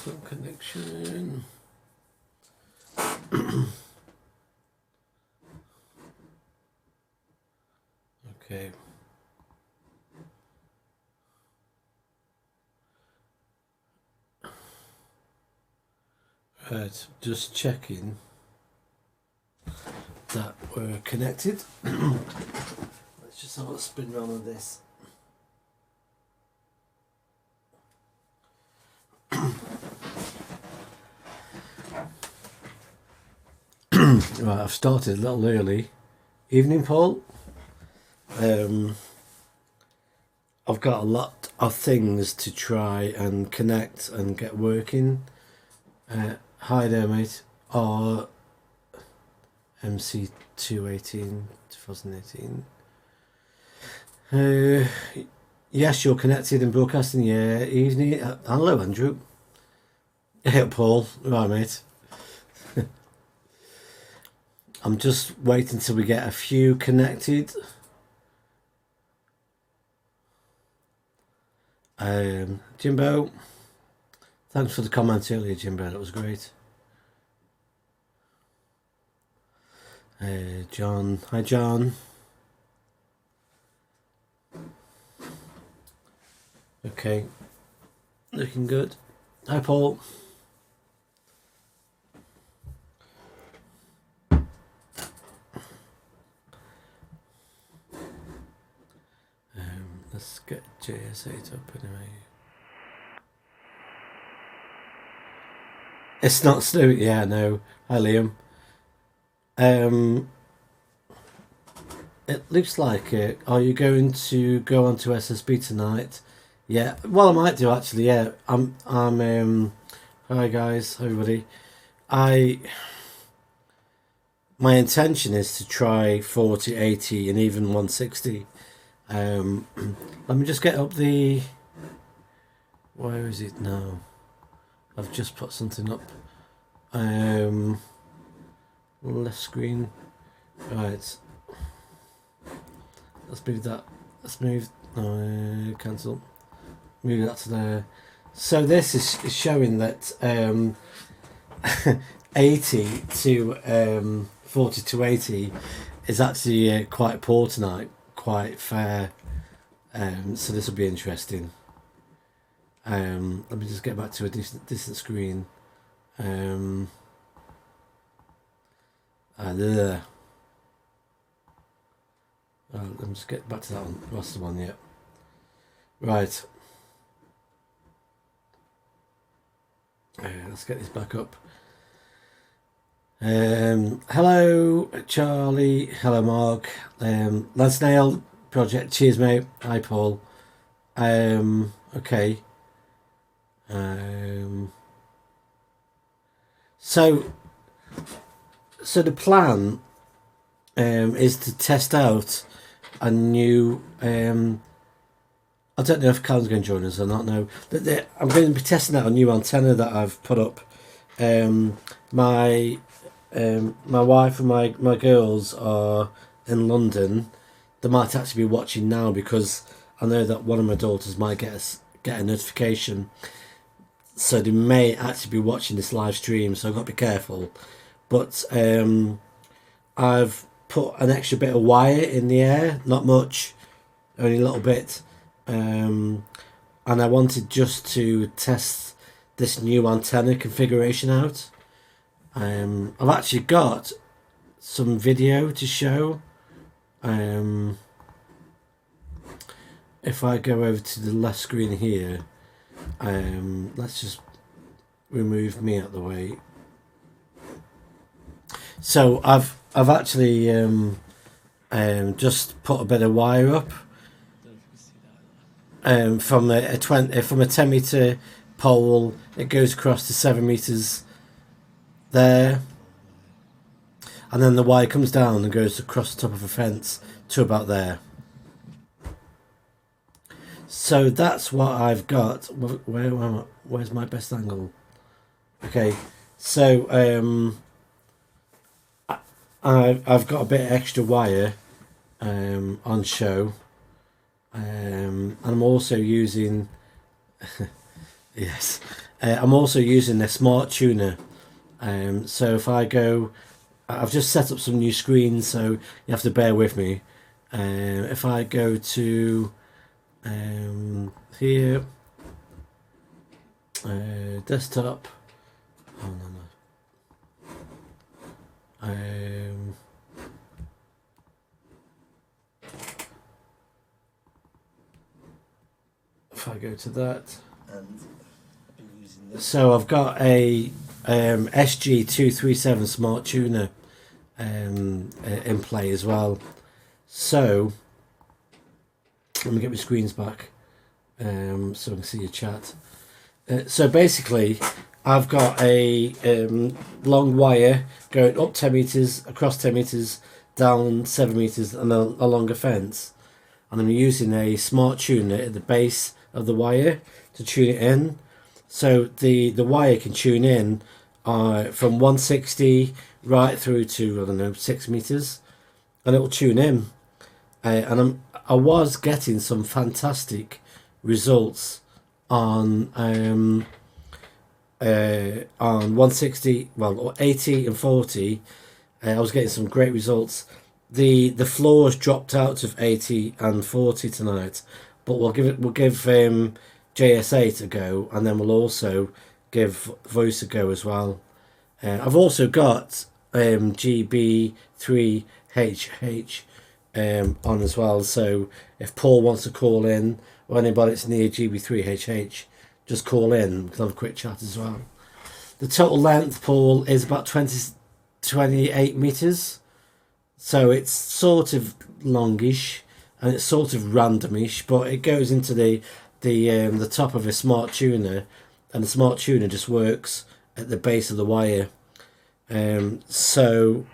some connection. Okay. Right, just checking that we're connected. Let's just have a spin round on this. Right, I've started a little early. Evening, Paul. I've got a lot of things to try and connect and get working. Hi there, mate. Or MC218 2018. Yes, you're connected and broadcasting. Yeah, evening. Hello, Andrew. Hey, Paul. Right, mate. I'm just waiting till we get a few connected. Jimbo, thanks for the comment earlier, Jimbo. That was great. John, hi, John. Okay, looking good. Hi, Paul. Let's get JS8 up anyway. It's not slow. Yeah, no. Hi, Liam. It looks like it. Are you going to go on to SSB tonight? Yeah. Well, I might do actually. Yeah. I'm. Hi guys. Hi everybody. My intention is to try 40, 80, and even 160. Let me just get up the. Where is it now? I've just put something up. Left screen. Right. Let's move that. Let's move. Cancel. Move that to there. So this is showing that 80 to 40 to 80 is actually quite poor tonight. Quite fair. So this will be interesting. Let me just get back to a distant screen. Let me just get back to that one. That's the one, yeah. Right. Let's get this back up. Hello, Charlie. Hello, Mark. Lance Nail Project. Cheers, mate. Hi, Paul. Okay. So the plan is to test out a new. I don't know if Callum's going to join us or not. No, I'm going to be testing out a new antenna that I've put up. My wife and my girls are in London. They might actually be watching now because I know that one of my daughters might get a notification. So they may actually be watching this live stream. So I've got to be careful. But I've put an extra bit of wire in the air. Not much, only a little bit. And I wanted just to test this new antenna configuration out. I've actually got some video to show. If I go over to the left screen here, let's just remove me out of the way. So I've actually just put a bit of wire up from a 10 meter pole. It goes across to 7 meters there, and then the wire comes down and goes across the top of a fence to about there. So that's what I've got. Where's my best angle? Okay, so I've got a bit of extra wire on show, and I'm also using yes, I'm also using a smart tuner. So if I go, I've just set up some new screens, so you have to bear with me. If I go to here, desktop, oh no. If I go to that, so I've got a SG237 smart tuner in play as well. So let me get my screens back so I can see your chat. So basically, I've got a long wire going up 10 meters, across 10 meters, down 7 meters, and along a fence. And I'm using a smart tuner at the base of the wire to tune it in. So the wire can tune in from 160 right through to, I don't know, 6 meters, and it will tune in. And I was getting some fantastic results on 160, well, 80 and 40. I was getting some great results. The floors dropped out of 80 and 40 tonight, but we'll give JS8 a go, and then we'll also give voice a go as well. I've also got GB3HH on as well, so if Paul wants to call in, or anybody that's near GB3HH, just call in. We can have a quick chat as well. The total length, Paul, is about 28 meters, so it's sort of longish and it's sort of randomish, but it goes into the top of a smart tuner, and the smart tuner just works at the base of the wire. So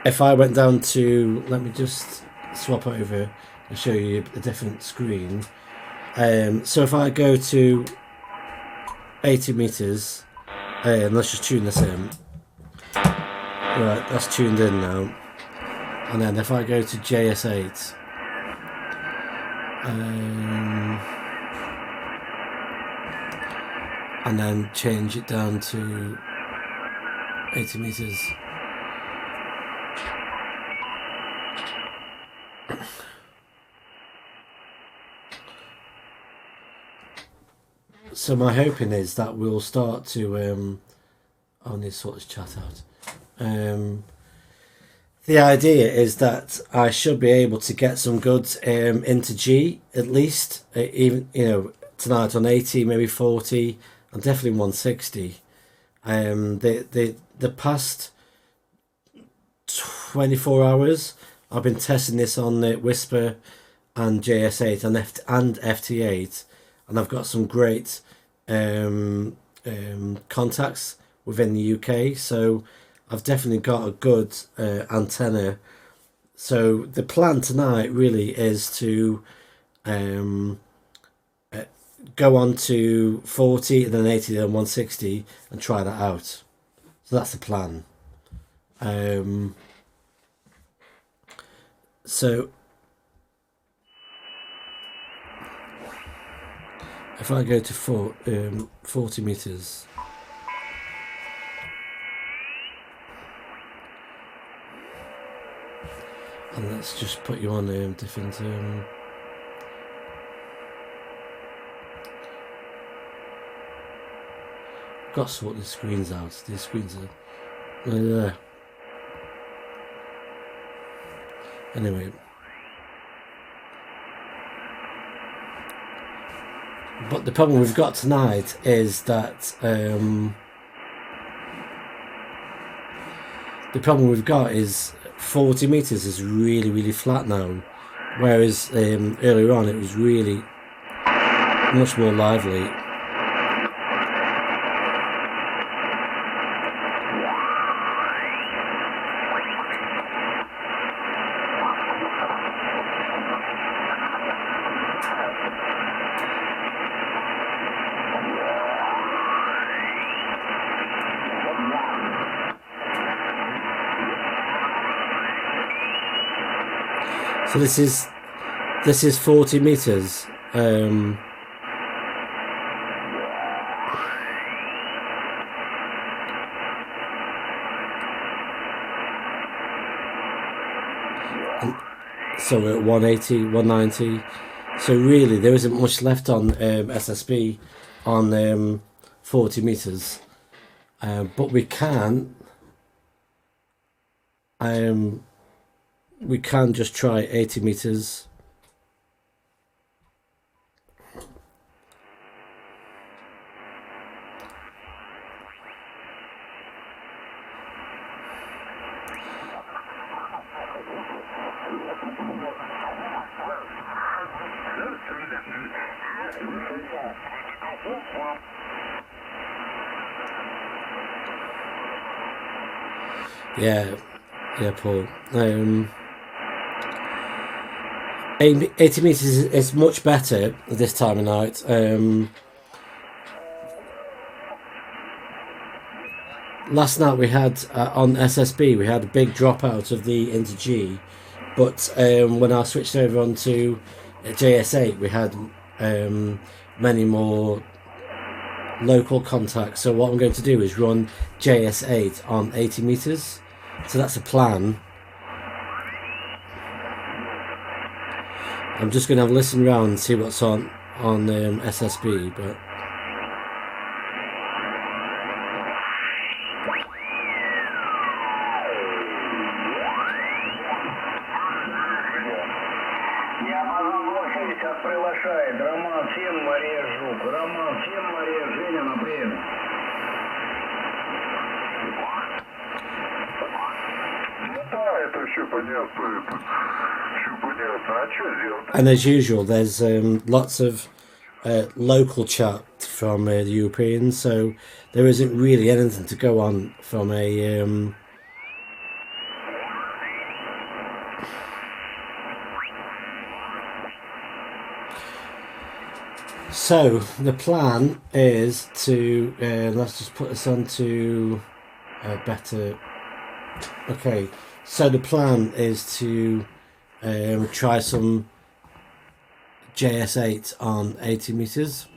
if I went down to, let me just swap over and show you a different screen. So if I go to 80 meters, let's just tune this in. Right, that's tuned in now. And then if I go to JS8, and then change it down to 80 meters. So my hoping is that we'll start to I need to sort this chat out. The idea is that I should be able to get some goods into G at least, even tonight on 80, maybe 40, and definitely 160. The past 24 hours, I've been testing this on the Whisper and JS8 and FT8, and I've got some great contacts within the UK, so I've definitely got a good antenna. So the plan tonight really is to go on to 40 and then 80 and 160 and try that out. So that's the plan. So if I go to 40 meters, and let's just put you on different got to sort the screens out. These screens are anyway. But the problem we've got tonight is that the problem we've got is 40 meters is really, really flat now, whereas earlier on it was really much more lively. So this is 40 meters. So we're at 180, 190. So really, there isn't much left on SSB on 40 meters, but we can just try 80 meters. Yeah, Paul. 80 meters is much better this time of night. Last night we had on SSB we had a big dropout of the into G, but when I switched over onto JS8 we had many more local contacts. So what I'm going to do is run JS8 on 80 meters. So that's a plan. I'm just going to have a listen around and see what's on SSB, but приглашает. Роман, всем Мария Жук. Роман, всем Мария Женя на прием. Да, это все понятно. Все понятно. А что делать? And as usual, there's lots of local chat from the Europeans, so there isn't really anything to go on from a So the plan is to let's just put this onto better. Okay, so the plan is to try some JS8 on 80 meters.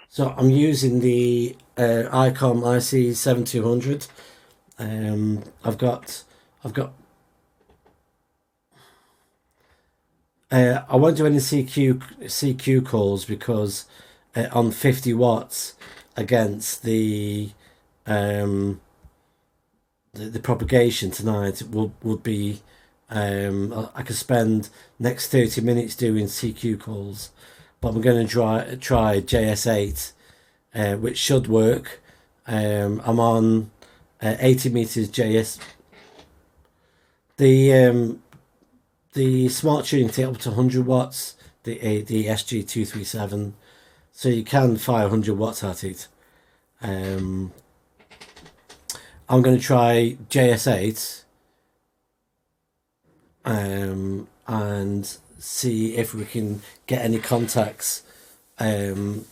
So I'm using the ICOM IC7200. I've got I won't do any CQ calls because on 50 watts against the propagation tonight would be I could spend next 30 minutes doing CQ calls, but I'm going to try JS8, which should work. I'm on 80 meters JS. The smart tuning take up to 100 watts, the SG237, so you can fire 100 watts at it. I'm going to try JS8 and see if we can get any contacts on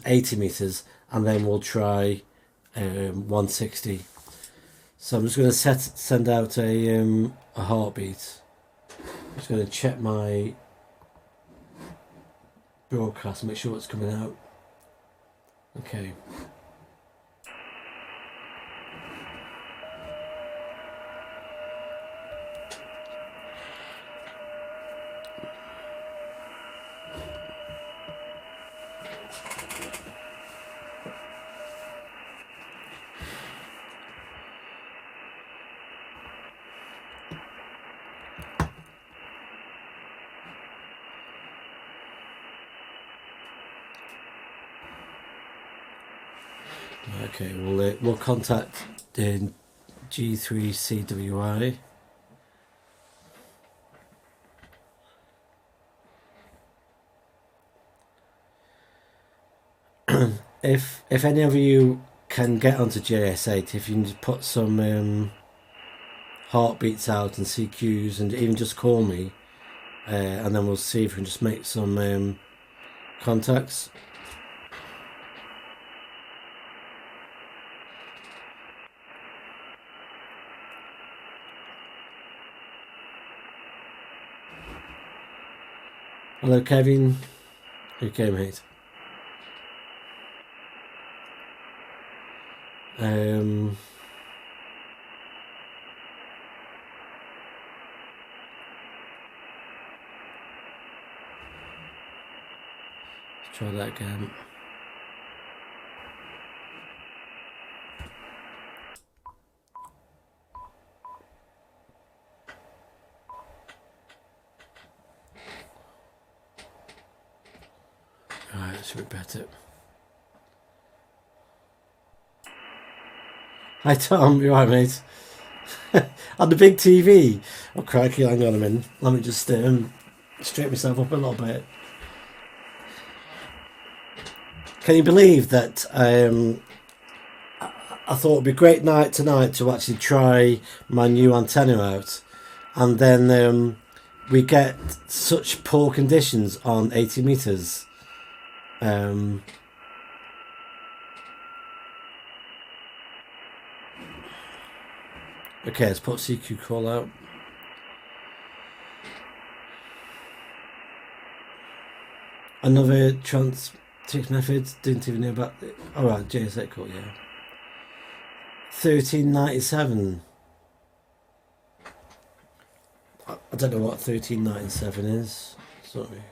80 meters, and then we'll try 160. So I'm just going to send out a heartbeat. I'm just going to check my broadcast, make sure it's coming out. Okay. Okay, we'll contact the G3CWI. If any of you can get onto JS8, if you can just put some heartbeats out and CQs, and even just call me, and then we'll see if we can just make some contacts. Hello, Kevin. Okay, mate. Try that again. Alright, let's repeat it. Hi Tom, you alright mate? On the big TV. Oh crikey, hang on a minute. Let me just straighten myself up a little bit. Can you believe that I thought it'd be a great night tonight to actually try my new antenna out, and then we get such poor conditions on 80 meters. Okay, let's put JS8Call out. Another transmit method, didn't even know about it. Alright, JS8Call, yeah. 1397. I don't know what 1397 is. Sorry.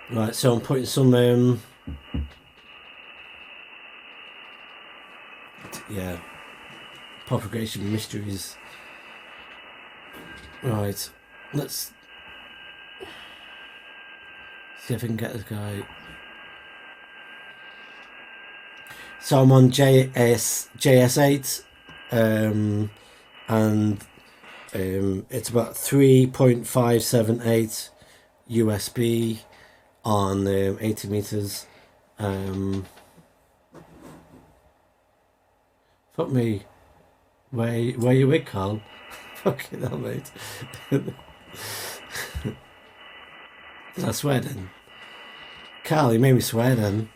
Right, so I'm putting some yeah, propagation mysteries. Right, let's see if I can get this guy. So I'm on JS8, and it's about 3.578 USB on 80 meters. Fuck me. Where you with, Carl? Fucking hell, mate. Did I swear then? Carl, you made me swear then.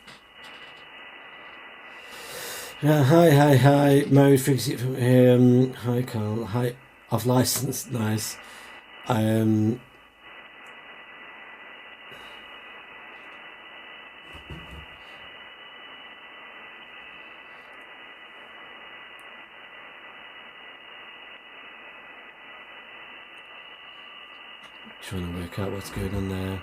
Yeah, hi. Mode, fix it from him. Hi, Carl. Hi. Off license. Nice. Trying to work out what's going on there.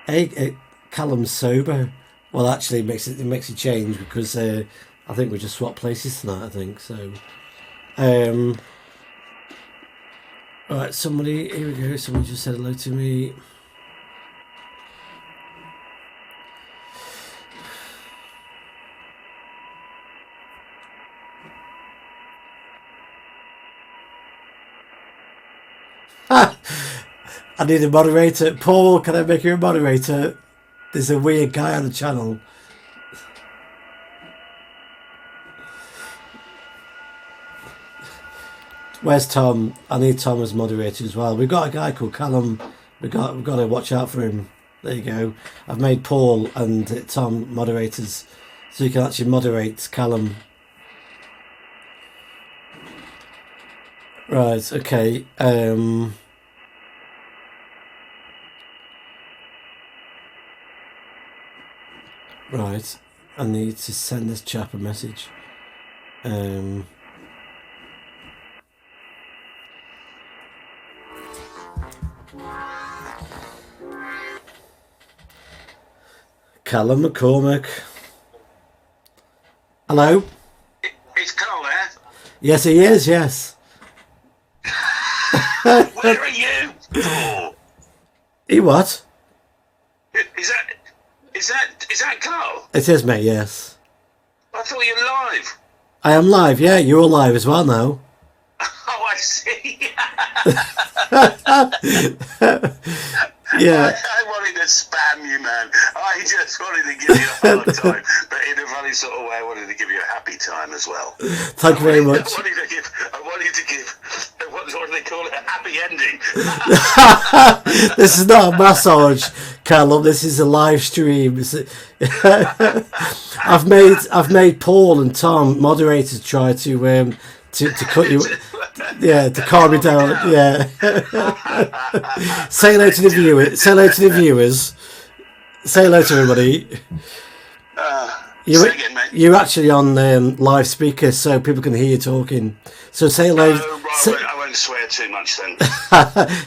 Hey, Callum's sober. Well, actually, it makes it change because I think we just swapped places tonight. I think so. All right, somebody. Here we go. Somebody just said hello to me. I need a moderator. Paul, can I make you a moderator? There's a weird guy on the channel. Where's Tom? I need Tom as moderator as well. We've got a guy called Callum. We've got to watch out for him. There you go. I've made Paul and Tom moderators, so you can actually moderate Callum. Right. Okay. Right, I need to send this chap a message. Callum McCormick. Hello? It's Carl there. Yes, he is, yes. Where are you? Oh. He what? Is that Carl? It is, mate, yes. I thought you were live. I am live, yeah, you're live as well now. Oh, I see. Yeah. I wanted to spam you, man. I just wanted to give you a hard time, but in a funny sort of way, I wanted to give you a happy time as well. Thank you very much. I wanted to give, what do they call it, a happy ending. This is not a massage. Callum, this is a live stream. I've made Paul and Tom moderators try to cut you, yeah, to calm you down, yeah. Say hello to the viewers. Say hello to the viewers. Say hello to everybody. You're actually on live speaker, so people can hear you talking. So say hello. I won't swear too much then.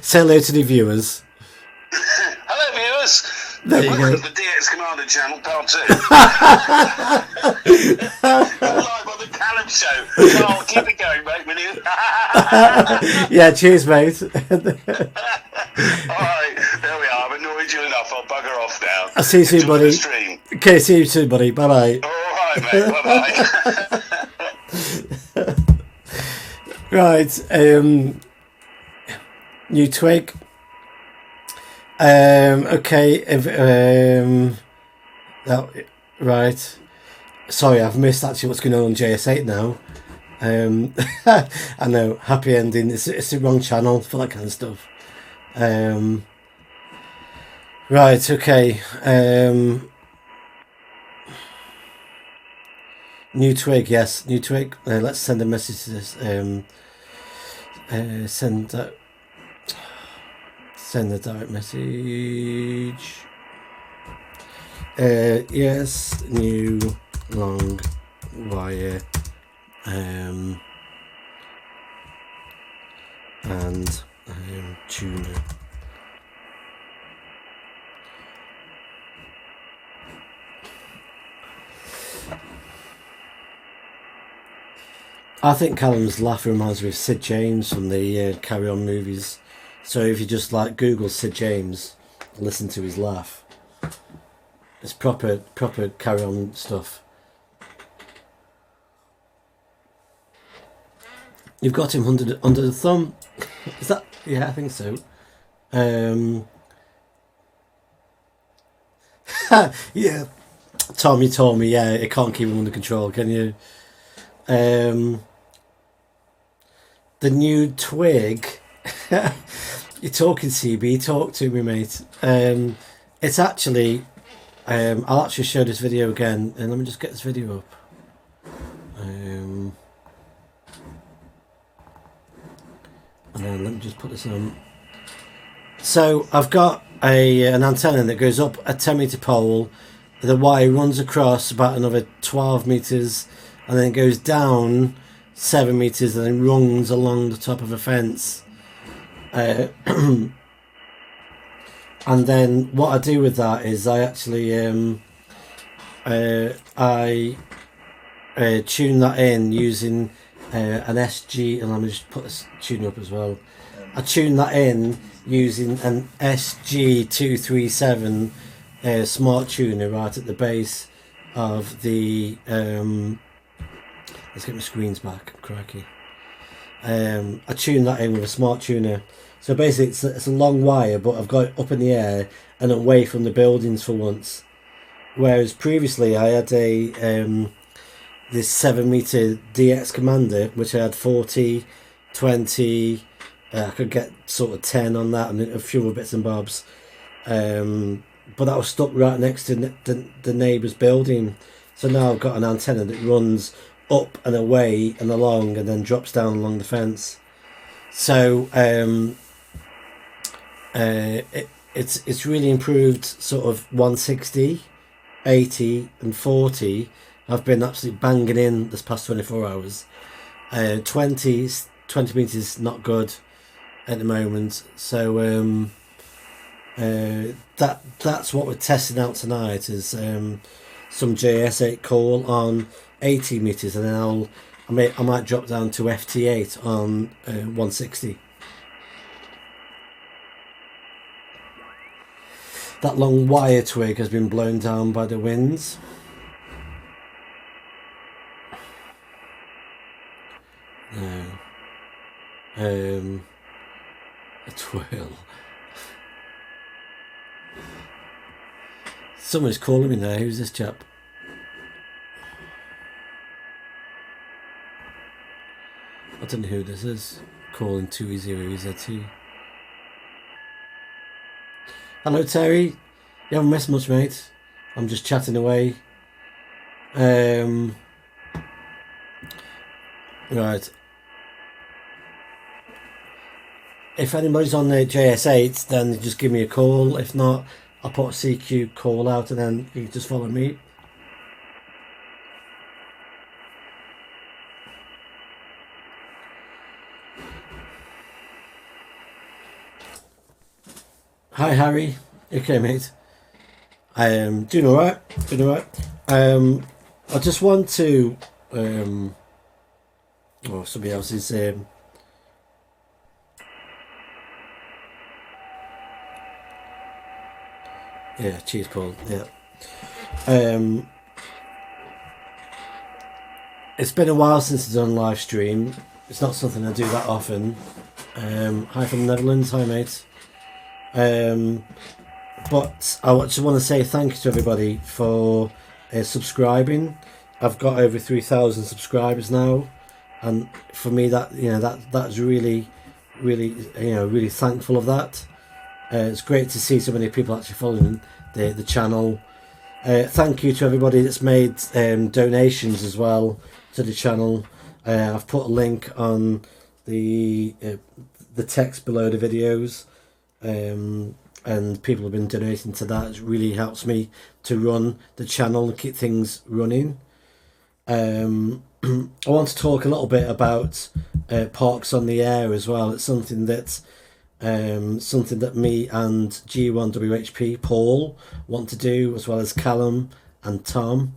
Say hello to the viewers. Hello, viewers. There you Welcome go. to the DX Commander channel, part 2. Live on the Callum show. Carl, keep it going, mate, will you? Yeah, cheers, mate. Alright, there we are. I've annoyed you enough. I'll bugger off now. I'll see you soon, Enjoy buddy. the stream. Okay, see you soon, buddy. Bye-bye. Alright, mate. Bye-bye. Right, new twig. Okay, right. Sorry, I've missed actually what's going on JS8 now. I know, happy ending. It's the wrong channel for that kind of stuff. Right, okay. New twig, yes, new twig. Let's send a message to this. Send the direct message. Yes, new long wire. And tuner. I think Callum's laugh reminds me of Sid James from the Carry On movies. So if you just like Google Sid James, listen to his laugh. It's proper Carry On stuff. You've got him under the thumb. Is that? Yeah, I think so. Yeah, Tom, you told me. Yeah, you can't keep him under control, can you? The new twig. You're talking, CB. Talk to me, mate. It's actually. I'll actually show this video again, and let me just get this video up. And then let me just put this on. So I've got an antenna that goes up a 10-meter pole. The wire runs across about another 12 meters, and then it goes down 7 meters, and then runs along the top of a fence. And then what I do with that is I actually tune that in using an SG, and let me just put this tune up as well. I tune that in using an SG237 smart tuner right at the base of the let's get my screens back, crikey. I tune that in with a smart tuner. So basically it's a long wire, but I've got it up in the air and away from the buildings for once. Whereas previously I had a this 7-meter DX Commander, which I had 40, 20, I could get sort of 10 on that, and a few other bits and bobs. But that was stuck right next to the neighbour's building. So now I've got an antenna that runs up and away and along, and then drops down along the fence. So it's really improved. Sort of 160, 80, and 40. I've been absolutely banging in this past 24 hours. 20 meters not good at the moment. So that's what we're testing out tonight is some JS8Call on 80 meters, and then I might drop down to FT8 on 160. That long wire twig has been blown down by the winds. No. A twirl. Someone's calling me now. Who's this chap? I don't know who this is. Calling 2EZ2. Hello, Terry. You haven't missed much, mate. I'm just chatting away. Right. If anybody's on the JS8, then just give me a call. If not, I'll put a CQ call out and then you can just follow me. Hi, Harry. Okay, mate. Doing alright. Doing alright. I just want to. Somebody else is. Yeah, cheers, Paul. Yeah. It's been a while since I've done a live stream. It's not something I do that often. Hi from the Netherlands. Hi, mate. But I just want to say thank you to everybody for subscribing. I've got over 3,000 subscribers now, and for me, that's really really thankful of that. It's great to see so many people actually following the channel. Thank you to everybody that's made donations as well to the channel. I've put a link on the text below the videos, and people have been donating to that. It really helps me to run the channel and keep things running. I want to talk a little bit about Parks on the Air as well. It's something that me and G1WHP Paul want to do, as well as Callum and Tom.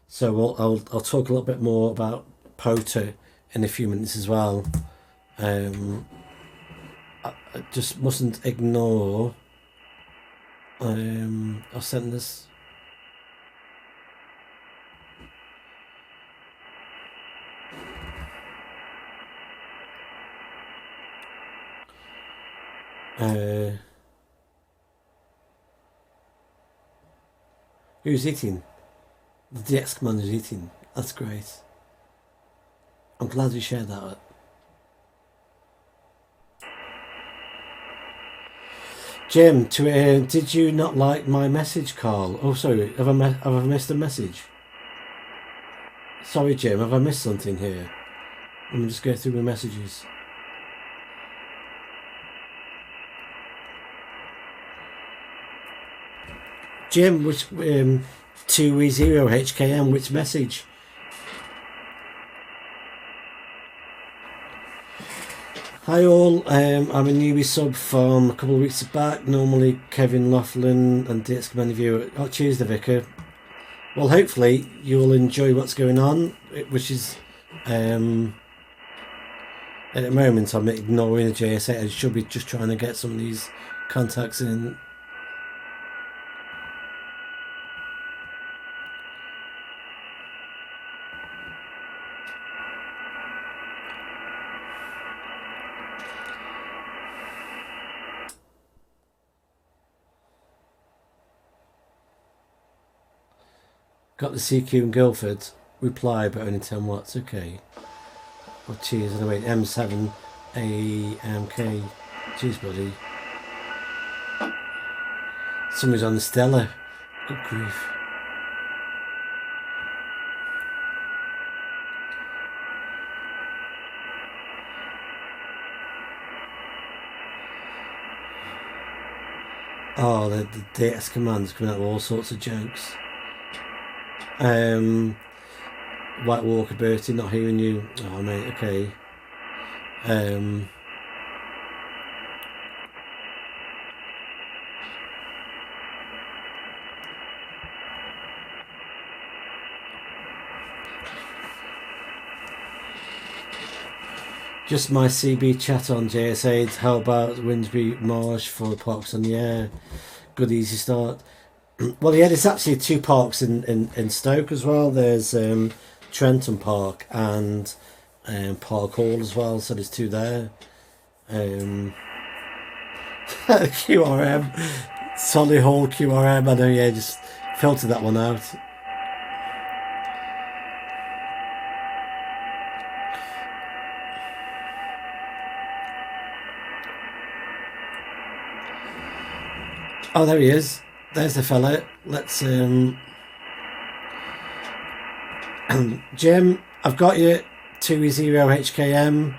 So I'll talk a little bit more about POTA in a few minutes as well. I just mustn't ignore. I'll send this. Who's eating? The DX commander is eating. That's great. I'm glad you shared that. Jim, did you not like my message, Carl? Oh, sorry. Have I missed a message? Sorry, Jim. Have I missed something here? Let me just go through my messages. Jim, which 2E0HKM, which message? Hi all, I'm a newbie sub from a couple of weeks back. Normally Kevin Laughlin and DX Commander Viewer. Oh, cheers the Vicar. Well, hopefully you'll enjoy what's going on, which is at the moment I'm ignoring the JS8. I should be just trying to get some of these contacts in. Got the CQ in Guildford. Reply, but only 10 watts. Okay. Oh, cheers. Anyway, M7 AMK. Cheers, buddy. Somebody's on the Stella. Good grief. Oh, the DX commands coming out with all sorts of jokes. White Walker Bertie, not hearing you. Oh mate, okay. Just my CB chat on JS8. How about Winsby Marsh for Parks on the Air? Good easy start. Well, yeah, there's actually 2 parks in Stoke as well. There's Trenton Park and Park Hall as well, so there's 2 there. QRM, Solihull QRM, I know, yeah, just filtered that one out. Oh, there he is. there's the fella. Let's Jim, I've got you 2E0HKM.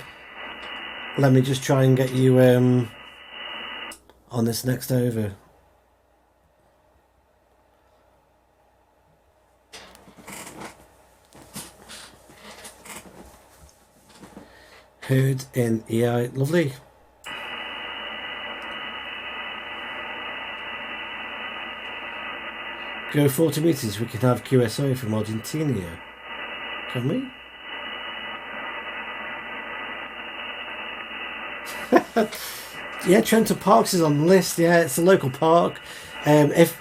Let me just try and get you on this next over. Heard in EI. Lovely. Go 40 metres, we can have QSO from Argentina. Can we? Yeah, Trenton Parks is on the list. Yeah, it's a local park. If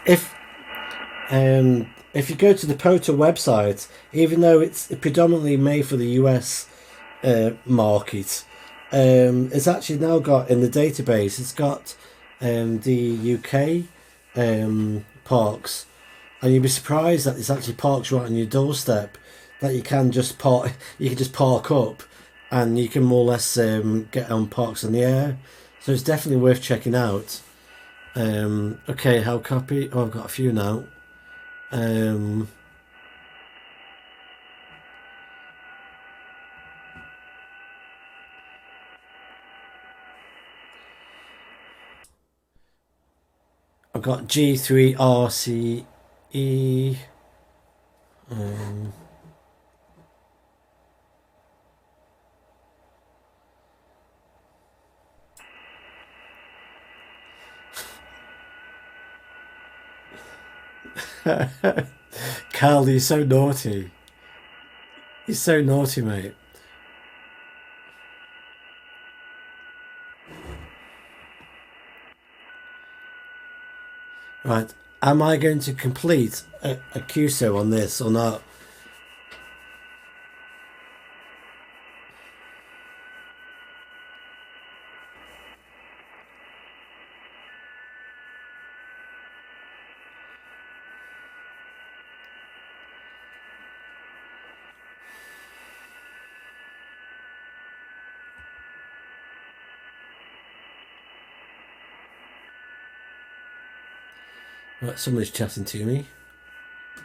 you go to the POTA website, even though it's predominantly made for the US market, it's actually now got in the database. It's got the UK parks, and you'd be surprised that it's actually parks right on your doorstep that you can just park. You can just park up, and you can more or less get on parks in the air. So it's definitely worth checking out. Okay, how copy? Oh, I've got a few now. I've got G3RCE. Carl, you're so naughty. You're so naughty, mate. Right, am I going to complete a QSO on this or not? Right, somebody's chatting to me.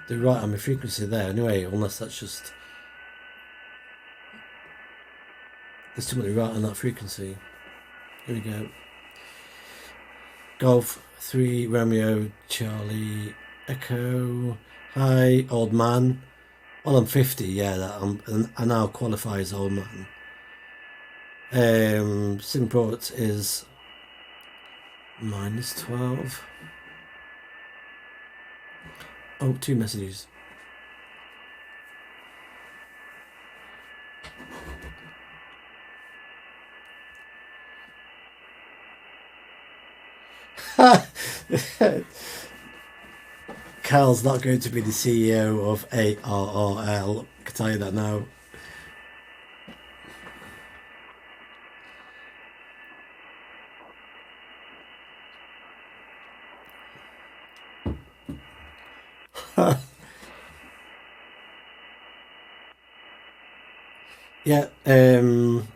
They're right on my frequency there anyway, unless that's just... There's somebody right on that frequency. Here we go. Golf 3 Romeo Charlie Echo. Hi, old man. Well, I'm 50, yeah, I now qualify as old man. Simport is -12. Oh, 2 messages. Carl's not going to be the CEO of ARRL. I can tell you that now. Yeah,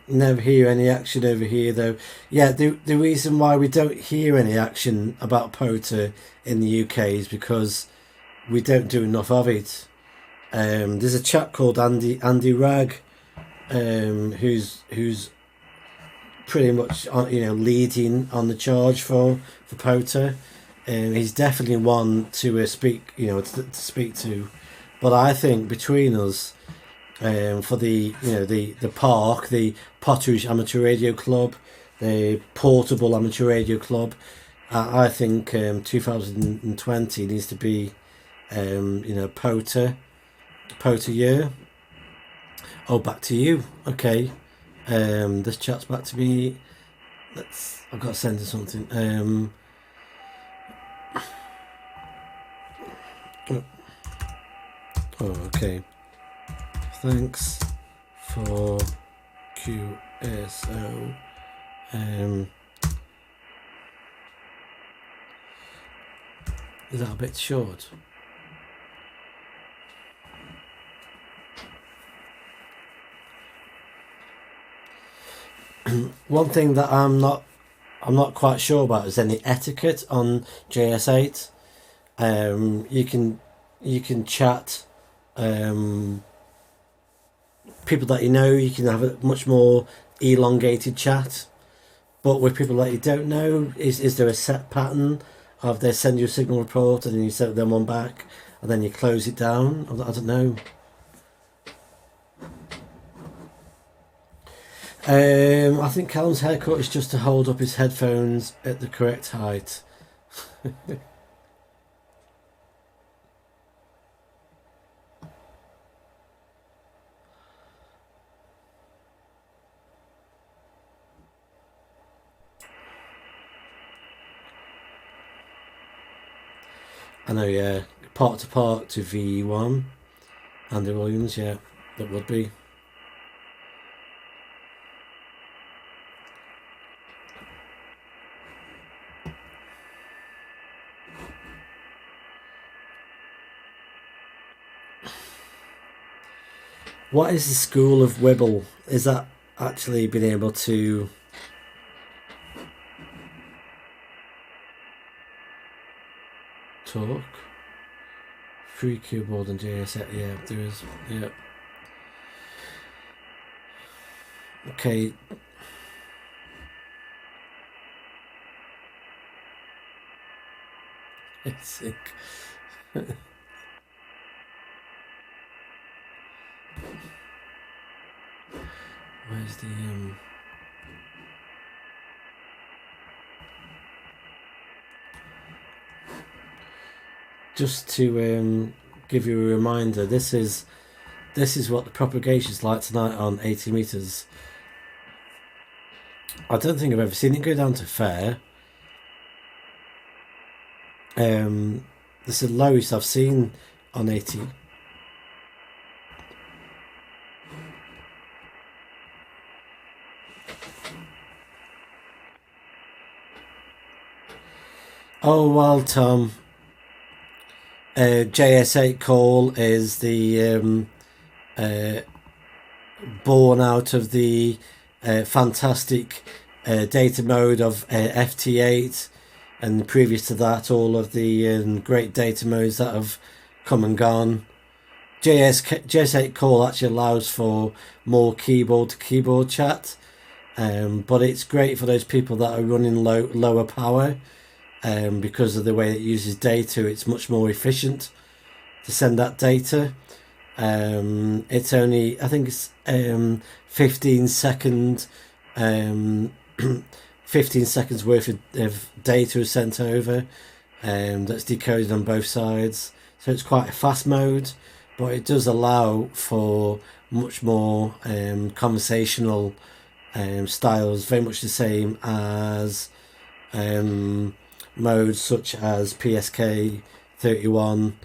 never hear any action over here though. Yeah, the reason why we don't hear any action about POTA in the UK is because we don't do enough of it. There's a chap called Andy Ragg, who's pretty much leading on the charge for POTA. He's definitely one to speak to speak to, but I think between us. For the park, the Potteridge Amateur Radio Club, the Portable Amateur Radio Club, I think 2020 needs to be POTA year. Oh, back to you. Okay, this chat's back to me. I've got to send her something. Okay. Thanks for QSO. Is that a bit short? One thing that I'm not quite sure about is any etiquette on JS8. You can chat people that you know. You can have a much more elongated chat. But with people that you don't know, is there a set pattern of they send you a signal report and then you send them one back and then you close it down? I don't know. I think Callum's haircut is just to hold up his headphones at the correct height. I know, yeah. Part to V1. Andy Williams, yeah. That would be. What is the school of Wibble? Is that actually being able to talk? Free keyboard and JS8, yeah, there is, yeah. Okay. It's sick. Where's the just to give you a reminder, this is what the propagation is like tonight on 80 meters. I don't think I've ever seen it go down to fair. This is the lowest I've seen on 80. Oh well, Tom. JS8Call is the born out of the fantastic data mode of FT8, and previous to that, all of the great data modes that have come and gone. JS8Call actually allows for more keyboard to keyboard chat, but it's great for those people that are running lower power. Because of the way it uses data, it's much more efficient to send that data. It's only, I think it's 15 seconds worth of data is sent over, that's decoded on both sides. So it's quite a fast mode, but it does allow for much more conversational styles, very much the same as modes such as PSK 31.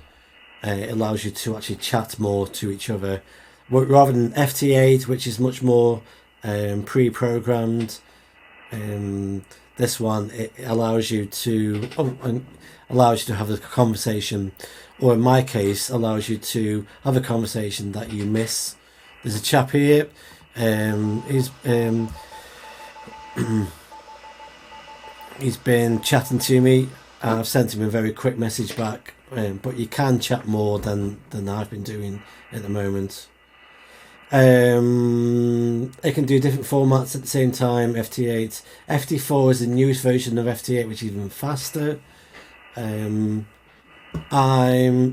It allows you to actually chat more to each other, rather than FT8, which is much more pre-programmed. This one, it allows you to have a conversation, or in my case, allows you to have a conversation that you miss. There's a chap here. He's been chatting to me. I've sent him a very quick message back, but you can chat more than I've been doing at the moment. It can do different formats at the same time. FT8, FT4 is the newest version of FT8, which is even faster. I'm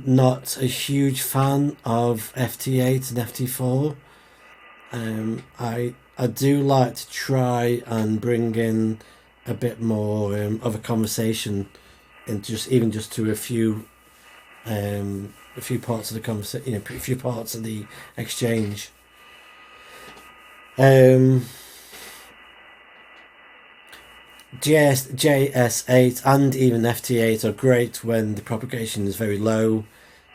not a huge fan of FT8 and FT4. I do like to try and bring in a bit more of a conversation, and just to a few parts of the conversation, a few parts of the exchange. JS8 and even FT8 are great when the propagation is very low.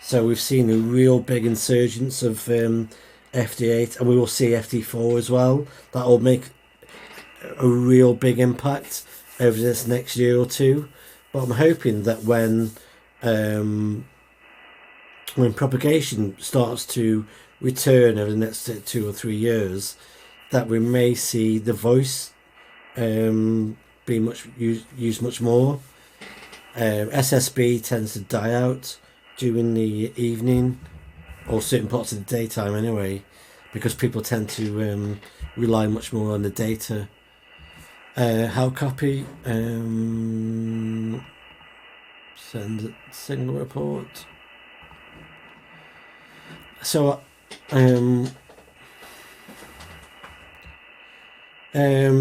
So we've seen a real big insurgence of FT8, and we will see FT4 as well. That will make a real big impact over this next year or two. But I'm hoping that when propagation starts to return over the next 2 or 3 years, that we may see the voice be used much more. SSB tends to die out during the evening or certain parts of the daytime anyway, because people tend to rely much more on the data. How copy? Send signal report. So,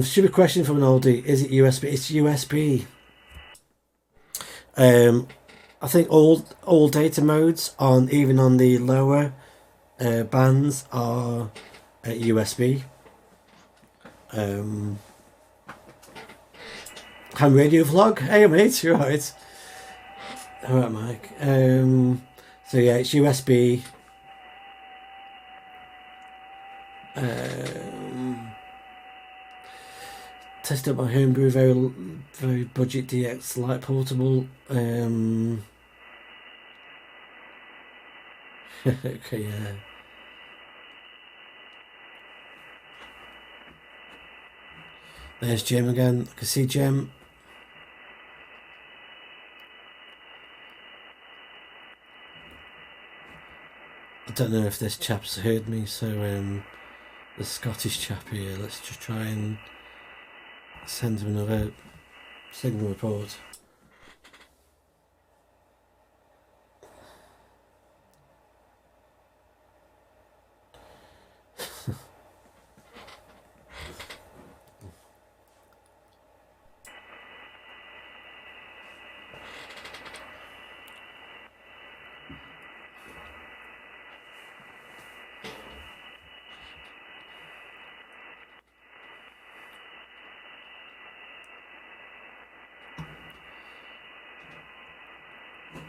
stupid question from an oldie. Is it USB? It's USB. I think all data modes even on the lower bands are USB. Ham radio vlog. Hey mate, you're right. Alright, Mike. So yeah, it's USB. Test out my homebrew, very budget DX light portable. Okay, yeah. There's Jim again. I can see Jim. I don't know if this chap's heard me, so the Scottish chap here, let's just try and send him another signal report.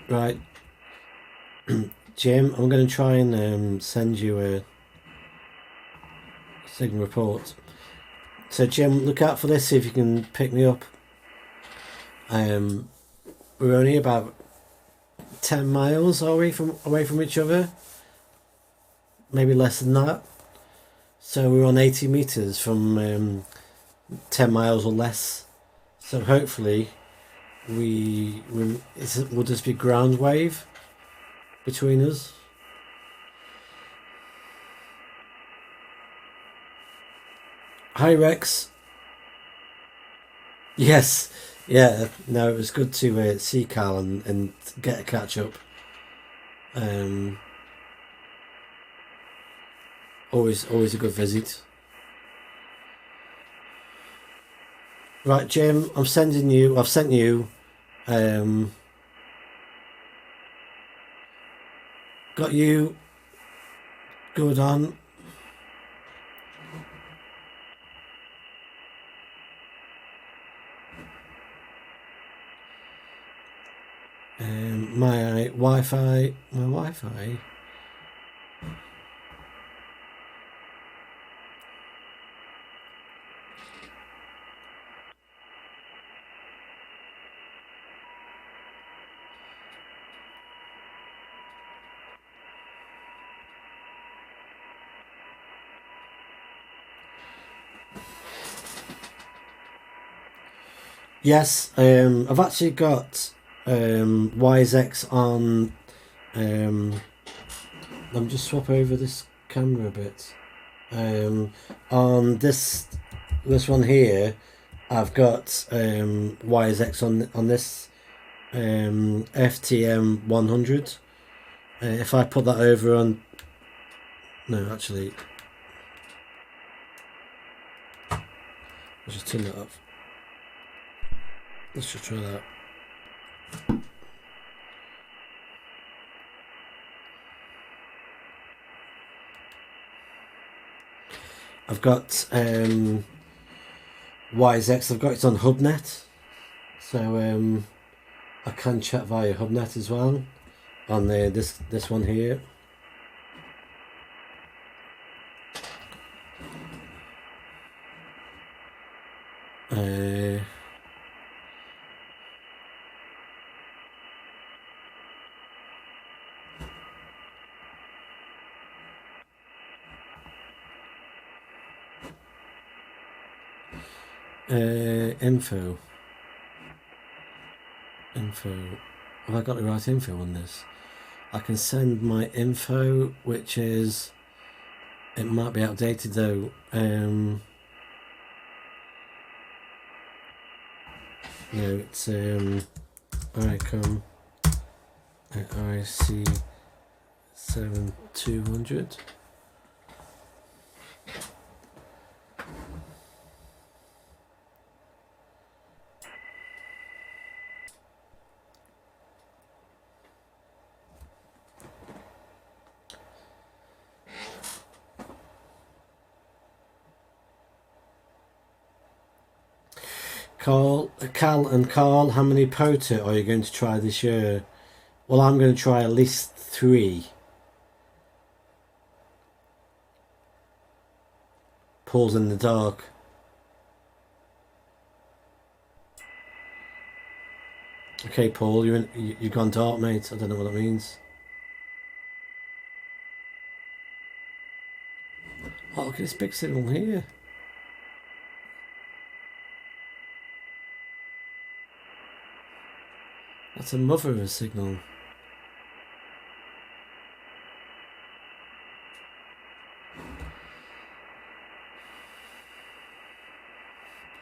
Right, Jim, I'm going to try and send you a signal report. So Jim, look out for this, see if you can pick me up. We're only about 10 miles away from each other, maybe less than that. So we're on 80 meters from 10 miles or less. So hopefully will this be ground wave between us? Hi Rex. Yes, yeah. No, it was good to see Carl and get a catch up. Always a good visit. Right, Jim, I've sent you got you good on. My Wi-Fi. Yes, I've actually got YZX on. Let me just swap over this camera a bit. On this one here, I've got YZX on this FTM 100. If I put that over on, no, actually, let's just turn that off. Let's just try that. I've got YZX. I've got it on HubNet, so I can chat via HubNet as well on this one here. Info. info. Have I got the right info on this? I can send my info, which is, it might be outdated though. No, it's ICOM at IC7200. Cal and Carl, how many POTA are you going to try this year? Well, I'm going to try at least 3. Paul's in the dark. Okay, Paul, you've gone dark, mate. I don't know what that means. Oh, look at this big signal here. That's a mother of a signal.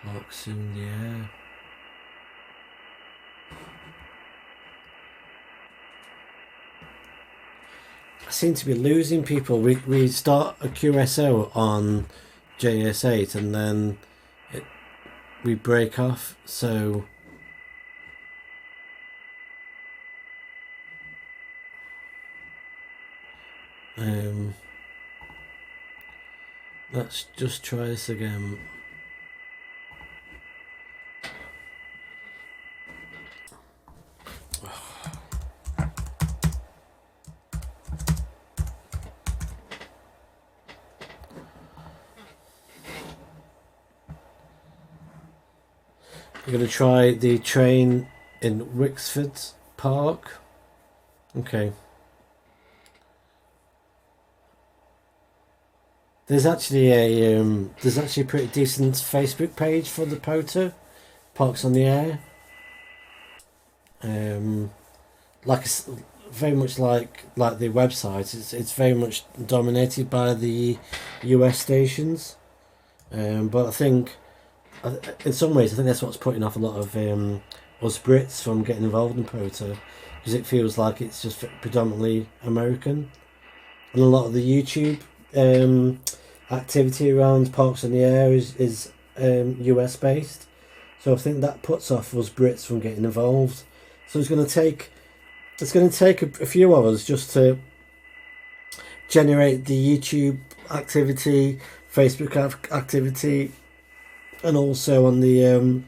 Park soon, yeah. I seem to be losing people. We start a QSO on JS8 and then we break off, so let's just try this again. We're going to try the train in Wixford Park. Okay. There's actually a pretty decent Facebook page for the POTA, Parks on the Air. Very much like the website. It's very much dominated by the US stations. But I think, in some ways, I think that's what's putting off a lot of us Brits from getting involved in POTA, because it feels like it's just predominantly American, and a lot of the YouTube activity around Parks on the Air is US based. So I think that puts off us Brits from getting involved. So it's going to take a few of us just to generate the YouTube activity, Facebook activity, and also on the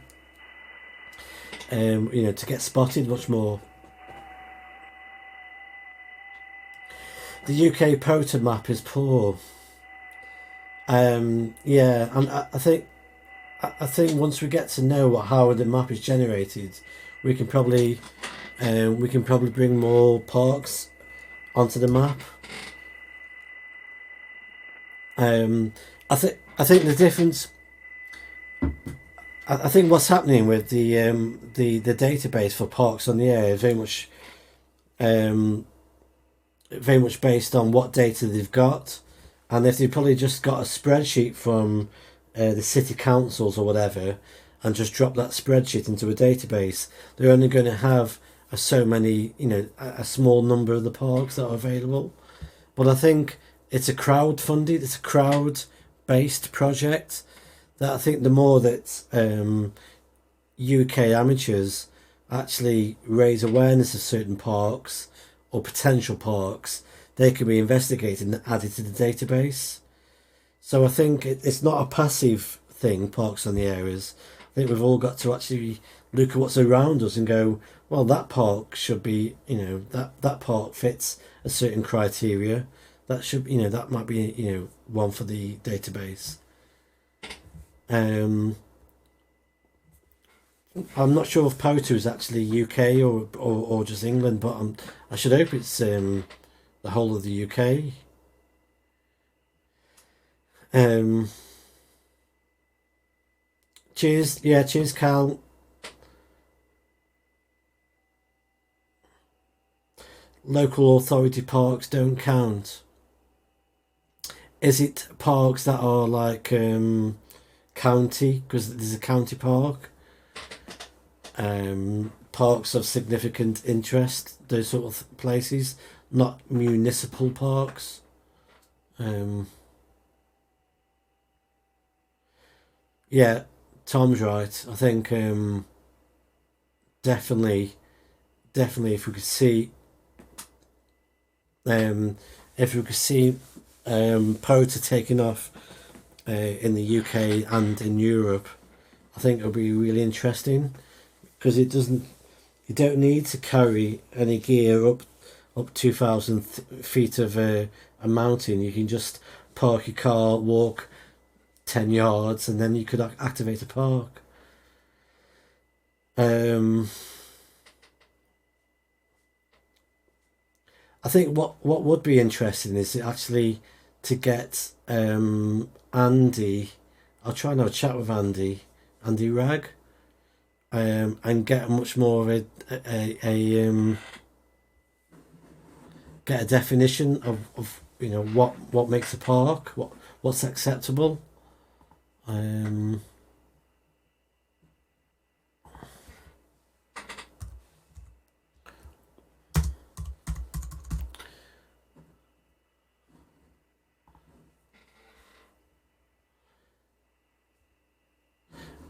to get spotted much more. The UK POTA map is poor. Yeah, and I think once we get to know how the map is generated, we can probably bring more parks onto the map. I think the difference. I think what's happening with the database for Parks on the Air is very much based on what data they've got, and if they've probably just got a spreadsheet from the city councils or whatever, and just drop that spreadsheet into a database, they're only going to have a small number of the parks that are available. But I think it's a crowd-based project. That I think the more that UK amateurs actually raise awareness of certain parks or potential parks, they can be investigated and added to the database. So I think it's not a passive thing, Parks on the Air is. I think we've all got to actually look at what's around us and go, well, that park should be, that park fits a certain criteria. That should, that might be, one for the database. I'm not sure if POTA is actually UK or just England, but I should hope it's the whole of the UK. Cheers, Cal. local authority parks don't count? Is it parks that are like county, because there's a county park? Parks of significant interest, those sort of places, not municipal parks. Yeah, Tom's right. I think definitely, definitely, if we could see Pota taking off in the UK and in Europe, I think it'll be really interesting because you don't need to carry any gear up 2,000 feet of a mountain. You can just park your car, walk 10 yards, and then you could activate a park. I think what would be interesting is actually to get Andy. I'll try and have a chat with Andy Ragg, and get much more of a get a definition of what makes a park, what's acceptable.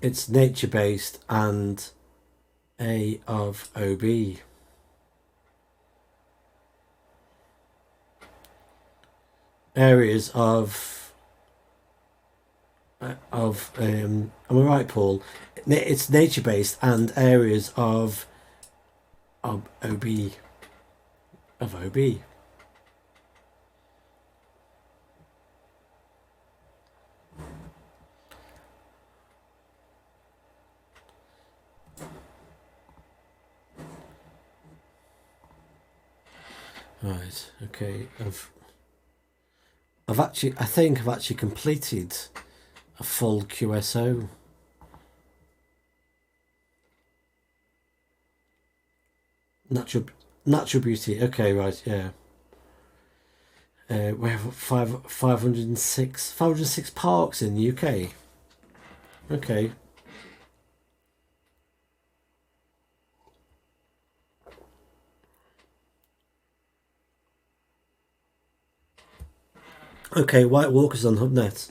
It's nature based and A of OB. Areas of am I right, Paul? It's nature based and areas of OB. Of OB. Right. Okay. I think I've actually completed a full QSO. Natural beauty. Okay. Right. Yeah. We have 506 parks in the UK. Okay. Okay, White Walkers on HubNet.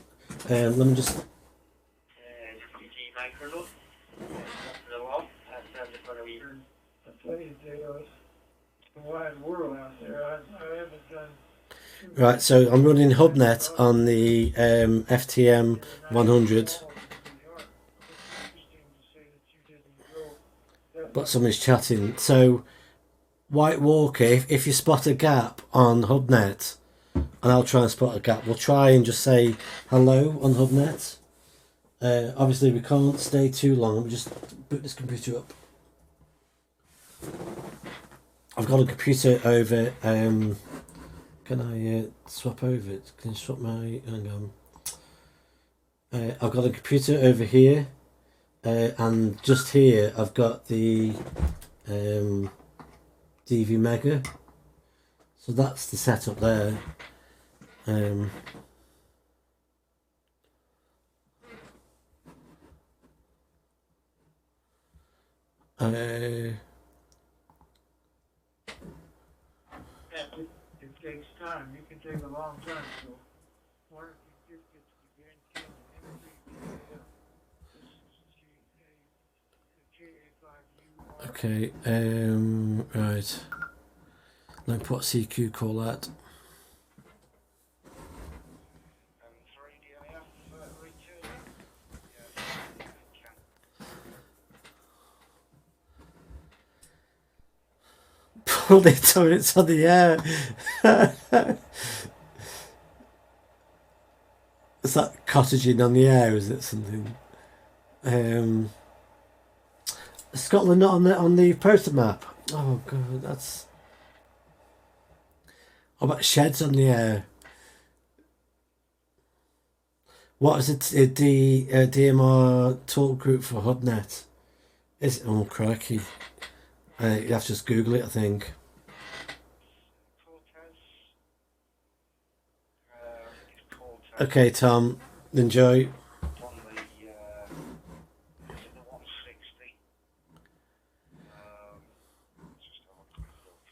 Let me just. Right, so I'm running HubNet on the FTM 100. But somebody's chatting. So, White Walker, if you spot a gap on HubNet, and I'll try and spot a gap, we'll try and just say hello on HubNet. Obviously, we can't stay too long. Let me just boot this computer up. I've got a computer over. Can I swap over it? Can I swap my? Hang on. I've got a computer over here, and just here I've got the DV Mega. So that's the setup there. It takes time. It can take a long time. So, why don't you just get to the Okay, right. Let me put CQ call that. Pulled it so it's on the air. Is that cottaging on the air? Is it something? Scotland not on the poster map. Oh god, that's. How about sheds on the air? What is it? The DMR talk group for HubNet. Is it? Oh crikey! You have to just Google it, I think. Okay, Tom. Enjoy. It's on the, is it the 160? Just have a quick look.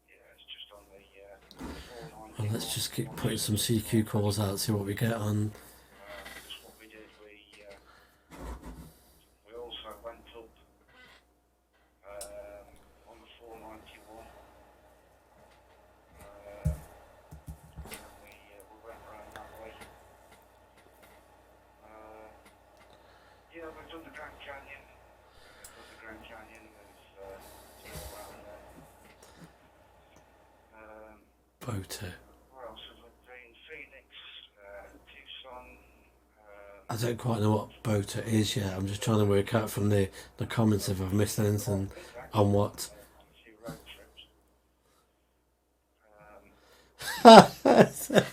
Yeah, it's just on the Well, 491. let's just keep putting some CQ calls out, see what we get on. Because what we did, we also went up on the 491. And we went round that way. Yeah, we've done the Grand Canyon. There's all around there. Boater. What else have we been? Phoenix, Tucson. I don't quite know what Boater is yet. I'm just trying to work out from the comments if I've missed anything on what. A few road trips. So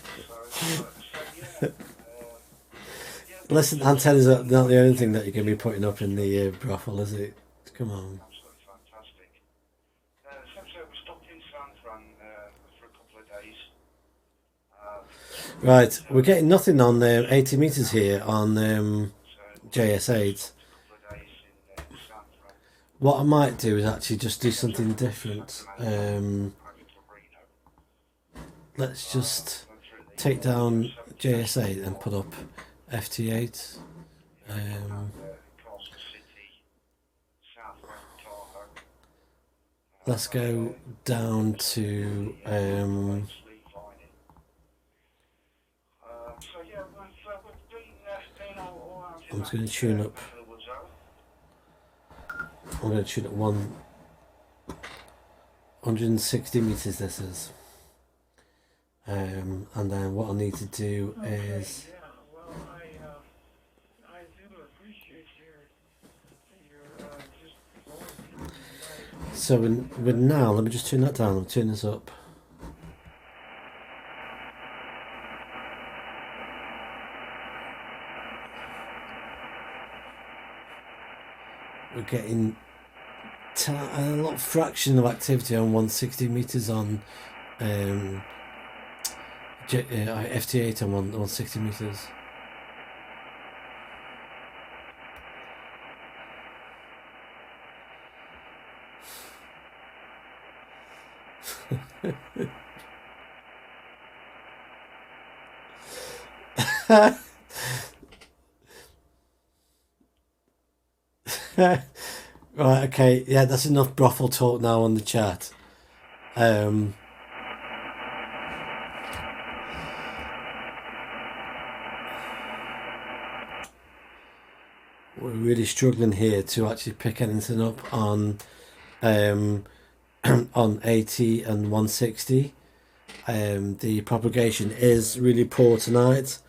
yeah. Listen, antennas are not the only thing that you're going to be putting up in the brothel, is it? Come on. Absolutely fantastic. So we stopped in San Fran for a couple of days. Right, we're getting nothing on 80 metres here on JS8. What I might do is actually just do something different. Let's just take down JS8 and put up FT8. Let's go down to I'm just going to tune up. I'm going to tune up 160 meters. This is, and then what I need to do is. Yeah, well, I do appreciate your just going through the life. So with now, let me just turn that down. I'll turn this up. We're getting a lot fraction of activity on 160 meters on FT8 on 160 meters. Right, okay, yeah, that's enough brothel talk now on the chat. We're really struggling here to actually pick anything up on on 80 and 160. The propagation is really poor tonight.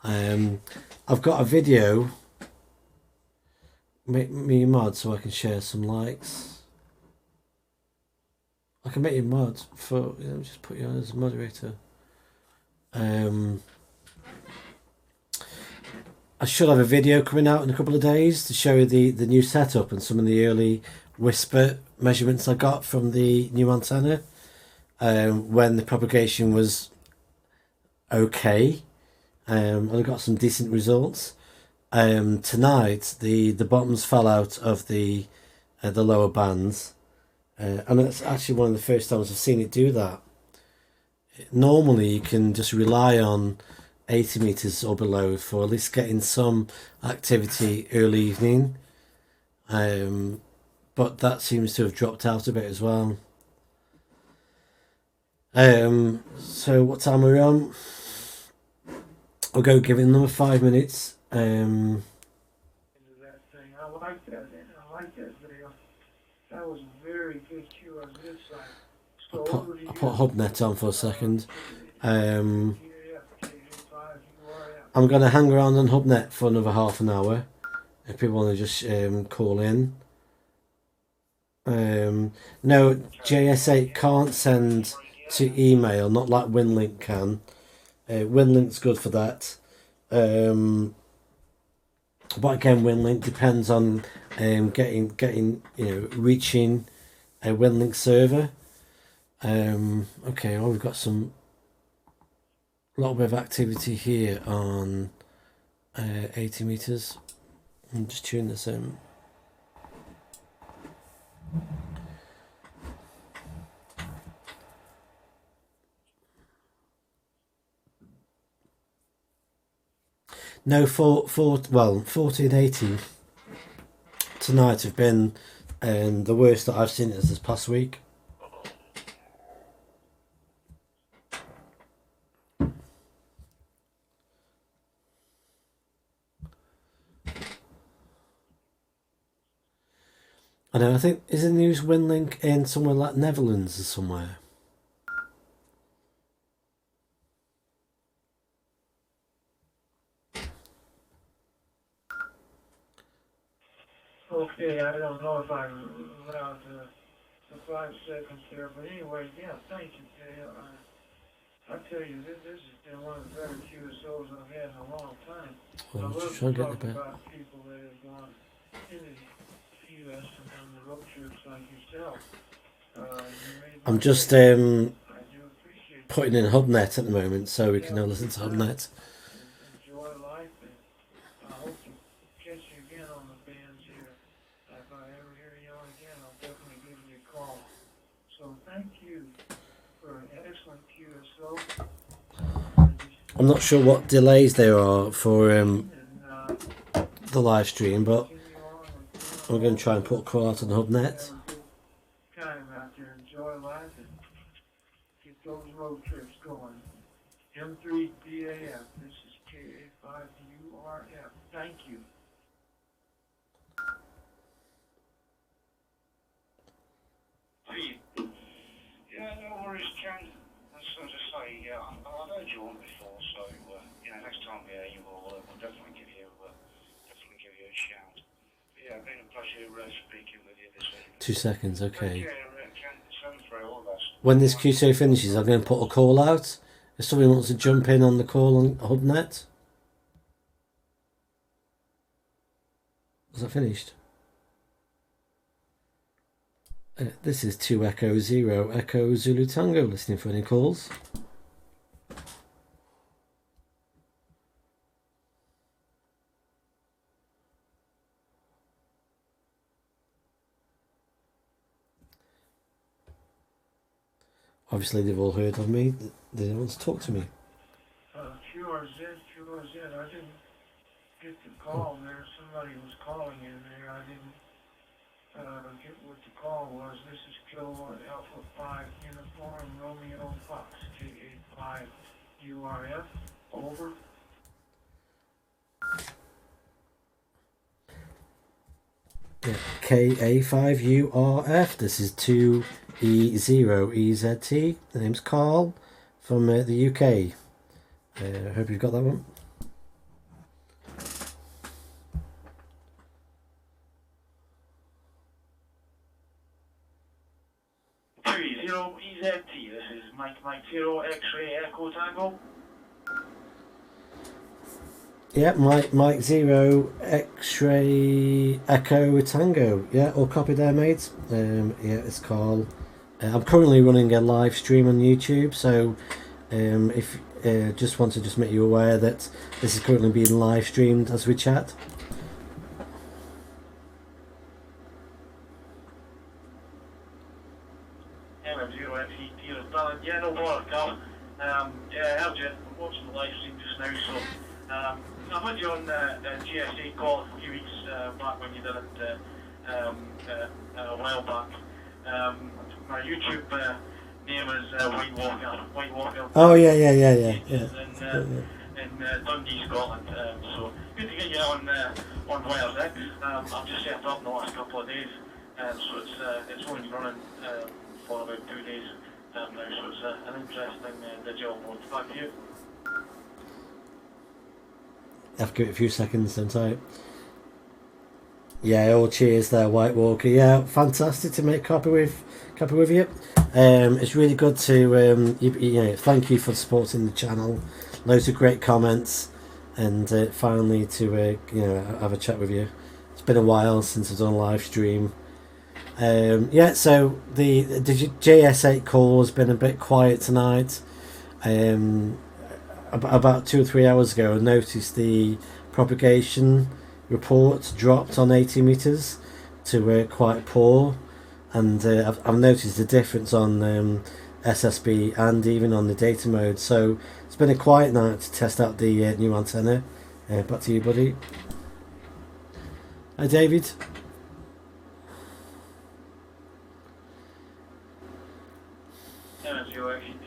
I've got a video. Make me a mod so I can share some likes. I can make you a mod for, just put you on as a moderator. I should have a video coming out in a couple of days to show you the new setup and some of the early whisper measurements I got from the new antenna when the propagation was okay. And I got some decent results. Tonight the bottoms fell out of the lower bands, and it's actually one of the first times I've seen it do that. Normally you can just rely on 80 meters or below for at least getting some activity early evening, but that seems to have dropped out a bit as well. So what time are we on? I'll go give it another 5 minutes. Into that thing. I like that. I like that video. That was very good too on this side. So I'll put HubNet on for a second. I'm going to hang around on HubNet for another half an hour if people want to just call in. No, JS8 can't send to email, not like WinLink can. WinLink's good for that. But again, WinLink depends on getting reaching a WinLink server. Okay, well, we've got some A little bit of activity here on 80 meters. I'm just tuning this in. No, 14, 18 tonight have been the worst that I've seen is this past week. I know, I think, is the news wind link in somewhere like Netherlands or somewhere? Okay, I don't know if I'm allowed the 5 seconds there, but anyway, yeah, thank you, Dale. I tell you, this has been one of the better QSOs I've had in a long time. Well, I I'm love just to trying to get talk the bit. about people that have gone into the U.S. and on the road trips like yourself. I'm just I do appreciate putting in HubNet at the moment so we can now Yeah, listen to yeah. HubNet. enjoy life, and I hope to catch you again on the bands here. If I ever hear you on again, I'll definitely give you a call. So thank you for an excellent QSO. I'm not sure what delays there are for And, the live stream, but continue on with I'm going to try and put a call out on HubNet. have a good time out there. Enjoy life and get those road trips going. M3DAF, this is KA5URF. Thank you. Yeah, no worries, Ken. As I say, I've heard you on before, so next time we'll definitely give you a shout. But yeah, been a pleasure speaking with you this evening. 2 seconds, Take okay. care, Ken. Send for all of us. When this QSO finishes, I'm going to put a call out. If somebody wants to jump in on the call on HubNet. Is that finished? This is 2 Echo 0 Echo Zulu Tango, listening for any calls. Obviously they've all heard of me, they want to talk to me. QRZ. I didn't get the call there. Somebody was calling in there. I didn't get what the call was. This is Kilo Alpha 5 Uniform Romeo Fox KA5 URF. Over. Yeah, KA5URF, this is 2E0EZT. The name's Carl from the UK. I hope you've got that one. Zero EZT. This is Mike 0 X-ray Echo Tango. Yeah, Mike 0 X-ray Echo Tango. Yeah, all copy there, mates. Yeah, it's Carl. I'm currently running a live stream on YouTube, so if just want to make you aware that this is currently being live streamed as we chat. Yeah, no bother, Carl. Yeah, I heard you watching the live stream just now, so I've had you on JS8Call a few weeks back when you did it a while back. My YouTube name is White Walker. Oh yeah. In Dundee, Scotland. So good to get you on Wires X. I've just set up in the last couple of days, so it's only been running for about 2 days now. So it's an interesting digital mode. Back to you. I have to give it a few seconds, don't I? Yeah, all cheers there, White Walker. Yeah, fantastic to make copy with you. It's really good to thank you for supporting the channel. Loads of great comments, and finally to have a chat with you. It's been a while since I've done a live stream. So the JS8 call has been a bit quiet tonight. about 2 or 3 hours ago, I noticed the propagation report dropped on 80 meters to quite poor, and I've noticed the difference on SSB and even on the data mode. So it's been a quiet night to test out the new antenna. Back to you, buddy. Hi, David.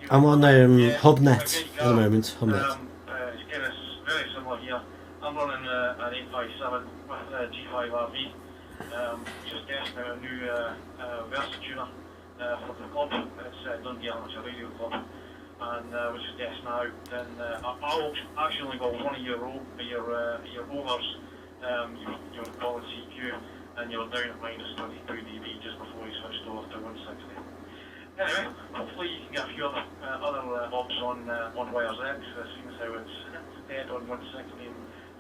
I'm on HubNet at the moment. HubNet. Again, it's very similar here. I'm running an 857 with G5RV. Just testing out a new Versa tuner for the club. It's Dundee Amateur Radio Club. And we're just testing out. Then I'll actually only got one of your overs, your solid CQ, and you're down at minus 22 dB just before you switched over to 160. Anyway, hopefully you can get a few other obs on wires X, seeing as how it's dead on 160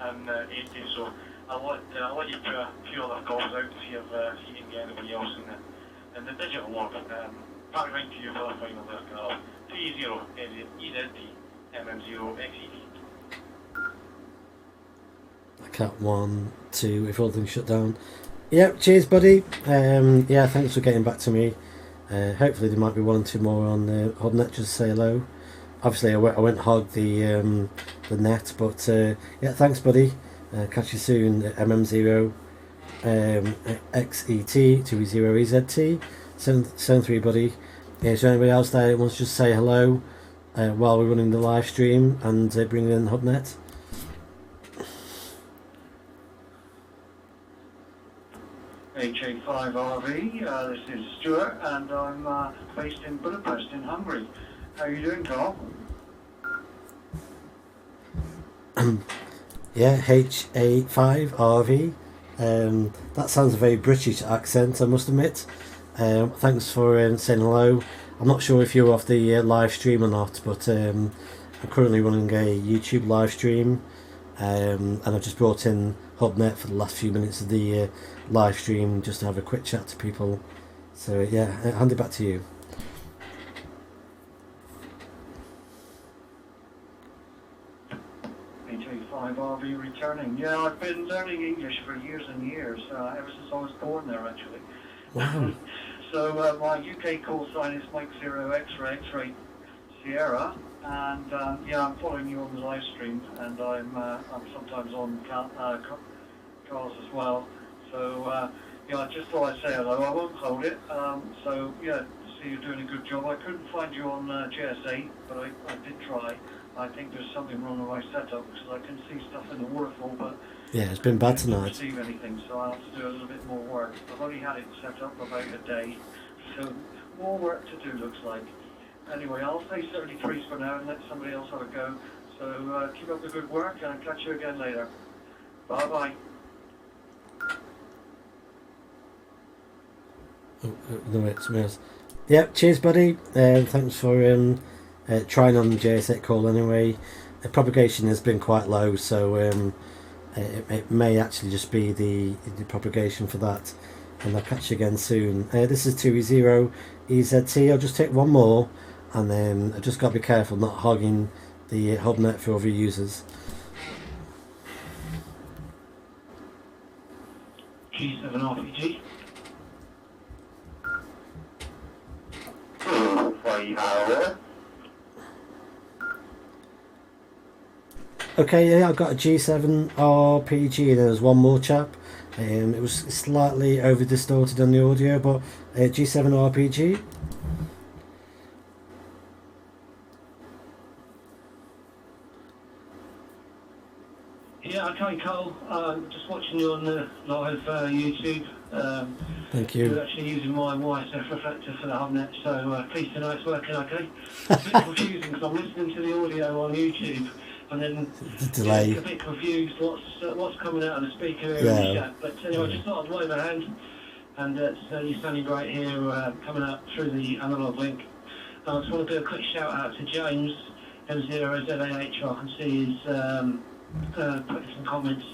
and 80, so I'll let you put a few other calls out to see if you can get anybody else in the digital world. Back right to you for the final there, Carl. 30 EZT MM0 XED. Cat 1, 2, if all things shut down. Yep, cheers, buddy. Yeah, thanks for getting back to me. Hopefully there might be 1 or 2 more on the HubNet, just say hello. Obviously I went hog the net, but yeah, thanks, buddy. Catch you soon. MM0 XET 20 EZT 73, buddy. Yeah, is there anybody else there that wants to just say hello while we're running the live stream and bring in HubNet? JS8Call, this is Stuart, and I'm based in Budapest in Hungary. How are you doing, Carl? Yeah, H85RV. That sounds a very British accent, I must admit. Thanks for saying hello. I'm not sure if you're off the live stream or not, but I'm currently running a YouTube live stream, and I've just brought in HubNet for the last few minutes of the live stream just to have a quick chat to people. So yeah, hand it back to you. H85RV returning. Yeah, I've been learning English for years and years, ever since I was born there, actually. Wow. So my UK call sign is Mike 0 X-ray X-ray Sierra, and yeah, I'm following you on the live stream, and I'm sometimes on cars as well. So yeah, I just thought I'd say hello. I won't hold it. So yeah, see you're doing a good job. I couldn't find you on JS8, but I did try. I think there's something wrong with my setup because I can see stuff in the waterfall, but yeah, it's been bad I tonight. don't receive anything, so I'll have to do a little bit more work. I've only had it set up about a day, so more work to do, looks like. Anyway, I'll say 73s for now and let somebody else have a go. So keep up the good work, and I'll catch you again later. Bye bye. Oh, no, it's me. Yep, cheers, buddy. Thanks for trying on the JS8Call anyway. The propagation has been quite low, so it may actually just be the propagation for that. And I'll catch you again soon. This is 20 EZT. I'll just take one more, and then I've just got to be careful not hogging the HubNet for other users. G7 RPG. Okay, yeah, I've got a G7 RPG. There's one more chap. It was slightly over distorted on the audio, but G7 RPG. Yeah, okay, Cole. Just watching you on the live YouTube. Thank you. You're actually using my YSF reflector for the HubNet, so pleased to know it's working okay. It's a bit confusing because I'm listening to the audio on YouTube and then The delay. a bit confused what's coming out of the speaker here in the chat. But anyway, I just thought I'd wave a hand, and you're standing right here coming up through the analog link. I just want to do a quick shout out to James M0ZAH. I can see he's put some comments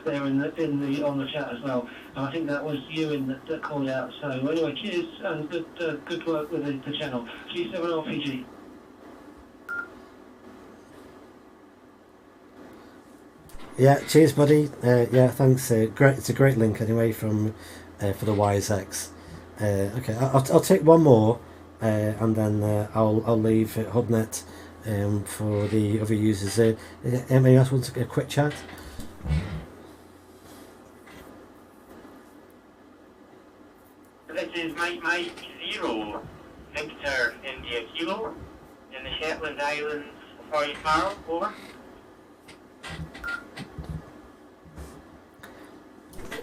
there on the chat as well. And I think that was Ewan that called out. So anyway, cheers and good work with the channel. G7 RPG. Yeah, cheers, buddy. Yeah, thanks. Great. It's a great link anyway from for the YSX. Okay, I'll take one more, and then I'll leave HubNet for the other users. Anybody else want a quick chat? This is Mike 0, Victor India Kilo, in the Shetland Islands, for you, Carl, over.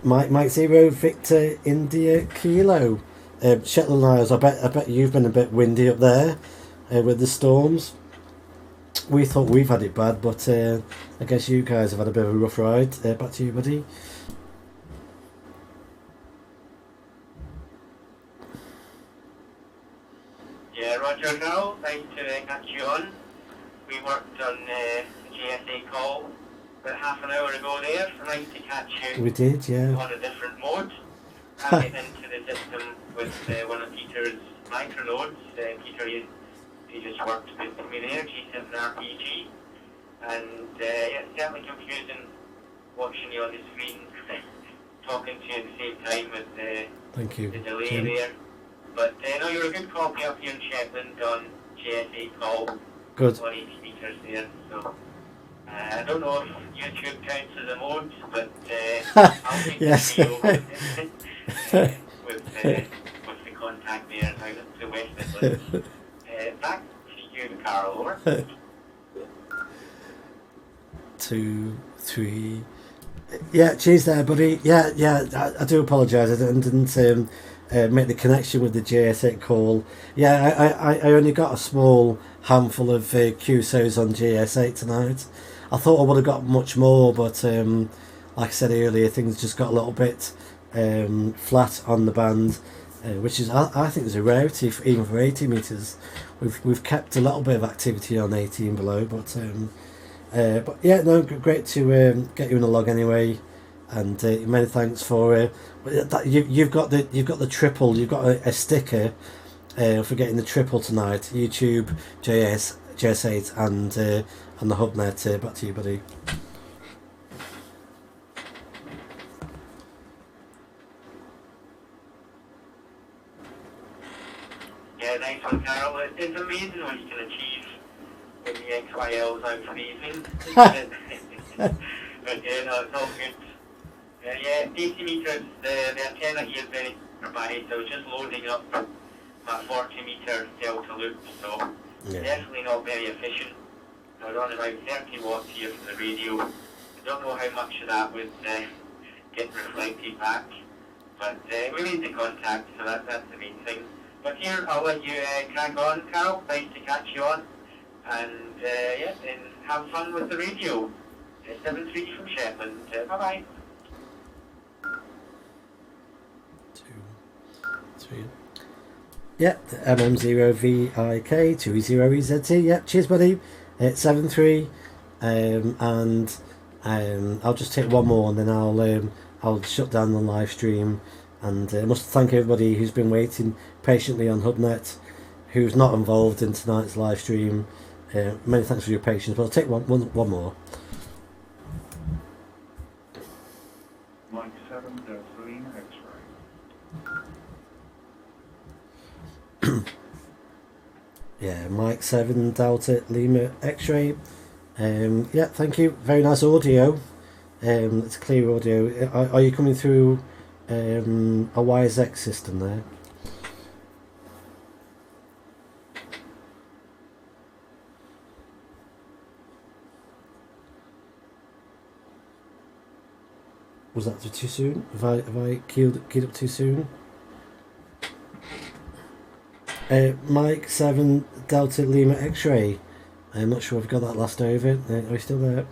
Mike 0, Victor India Kilo. Shetland Isles. I bet you've been a bit windy up there with the storms. We thought we've had it bad, but I guess you guys have had a bit of a rough ride. Back to you, buddy. Yeah, Roger, Carl, nice to catch you on. We worked on JS8Call about half an hour ago there, so nice to catch you. We did, yeah. On a different mode. And get into the system with one of Peter's micronodes. Peter, he just worked with me there, G7RPG. And yeah, it's certainly confusing watching you on the screen, talking to you at the same time with Thank you. the delay Jim. there. But no, you're a good copy up here in Shetland on JS8Call. Good. 180 meters there. So I don't know if YouTube counts as a mode, but I'll take Yes. the video with the contact there out of the West Midlands. Back to you, Carl, over. 2, 3. Yeah, cheers there, buddy. Yeah. I do apologise. I didn't make the connection with the JS8Call. Yeah, I only got a small handful of QSOs on JS8 tonight. I thought I would have got much more, but like I said earlier, things just got a little bit flat on the band, which is I think is a rarity even for 80 meters. We've kept a little bit of activity on 18 below, but yeah, no, great to get you in the log anyway, and many thanks for that. You've got the triple. You've got a sticker for getting the triple tonight. YouTube, JS8, and the HubNet. Back to you, buddy. Yeah, nice one, Carol. It's amazing what you can achieve when the XYL's out for the evening. But yeah, no, it's all good. Yeah, 80 meters, the antenna here is very nearby, so just loading up my 40 meter delta loop, so Yeah. definitely not very efficient. I run about 30 watts here from the radio. I don't know how much of that would get reflected back, but we made the contact, so that's the main thing. But here, I'll let you crack on, Carol. Nice to catch you on. And yeah, and have fun with the radio. 7-3 from Shetland. Bye-bye. 2, 3. Yeah, MM0VIK 20EZT. Yeah, cheers, buddy. It's 7-3. And I'll just take one more, and then I'll shut down the live stream. And I must thank everybody who's been waiting patiently on HubNet, who's not involved in tonight's live stream. Many thanks for your patience. But I'll take one more. Mike 7, Delta Lima X-ray. Yeah, Mike 7 Delta Lima X-ray. Yeah, thank you. Very nice audio. It's clear audio. Are you coming through a YSX system there? Was that too soon? Have I keyed up too soon? Mike 7 Delta Lima X-ray. I'm not sure if I've got that last over. Are we still there?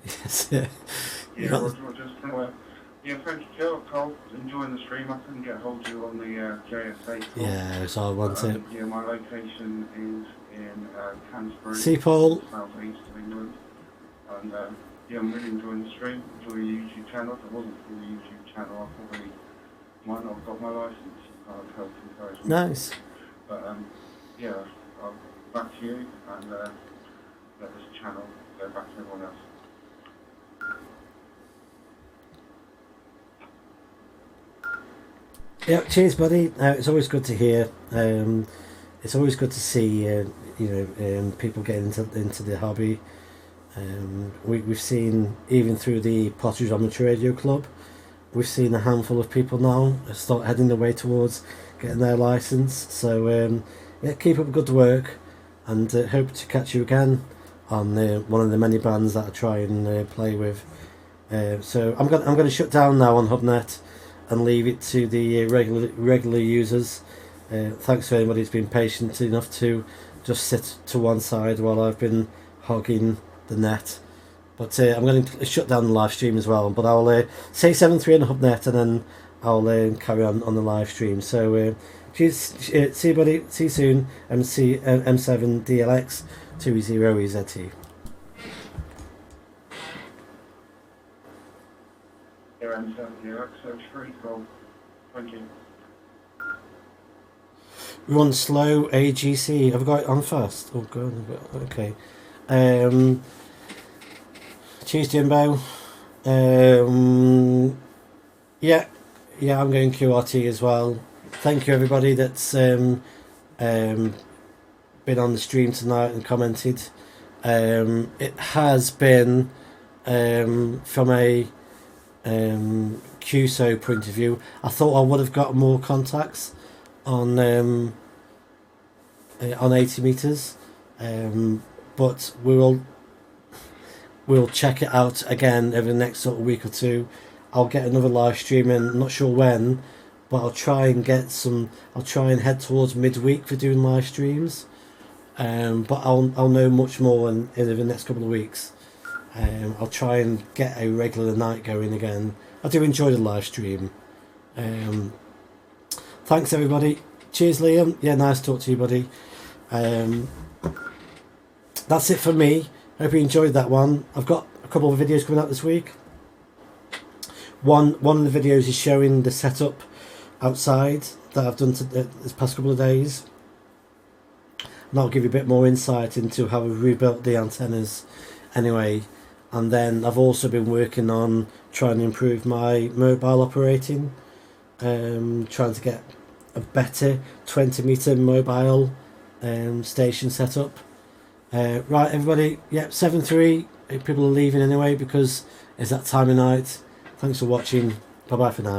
Yes. Yeah. Yeah, Roger. Yeah, thank you, Joe. Carl, enjoying the stream. I couldn't get hold of you on the JS8. Yeah, so I want it. Yeah, my location is in Canterbury, Seapole. south east of England. And yeah, I'm really enjoying the stream. Enjoy the YouTube channel. If it wasn't for the YouTube channel, I probably might not have got my license. Kind of helped encourage me. Nice. But yeah, back to you, and let this channel go back to everyone else. Yeah, cheers, buddy. It's always good to hear. It's always good to see, people getting into the hobby. We've seen, even through the Potteries Amateur Radio Club, we've seen a handful of people now start heading their way towards getting their license. So yeah, keep up good work, and hope to catch you again on one of the many bands that I try and play with. So I'm going to shut down now on HubNet and leave it to the regular users. Thanks to anybody who's been patient enough to just sit to one side while I've been hogging the net. But I'm going to shut down the live stream as well. But I'll say 7.3 on HubNet, and then I'll carry on the live stream. So cheers, see you, buddy. See you soon. M7 DLX 20EZT. Here, M7 DLX, so 3 call. Thank you. Run slow AGC. I've got it on fast. Oh god. Okay. Cheers, Jimbo. Yeah, I'm going QRT as well. Thank you, everybody that's been on the stream tonight and commented. It has been from a QSO point of view. I thought I would have got more contacts on 80 meters, but we'll check it out again over the next sort of week or two. I'll get another live stream in, I'm not sure when, but I'll try and head towards midweek for doing live streams. But I'll know much more in the next couple of weeks. I'll try and get a regular night going again. I do enjoy the live stream. Thanks, everybody. Cheers, Liam. Yeah, nice to talk to you, buddy. That's it for me. Hope you enjoyed that one. I've got a couple of videos coming out this week. One of the videos is showing the setup outside that I've done this past couple of days. And that'll give you a bit more insight into how we've rebuilt the antennas anyway. And then I've also been working on trying to improve my mobile operating. Trying to get a better 20-meter mobile station setup. Right, everybody. Yep, 7.3. People are leaving anyway because it's that time of night. Thanks for watching. Bye bye for now.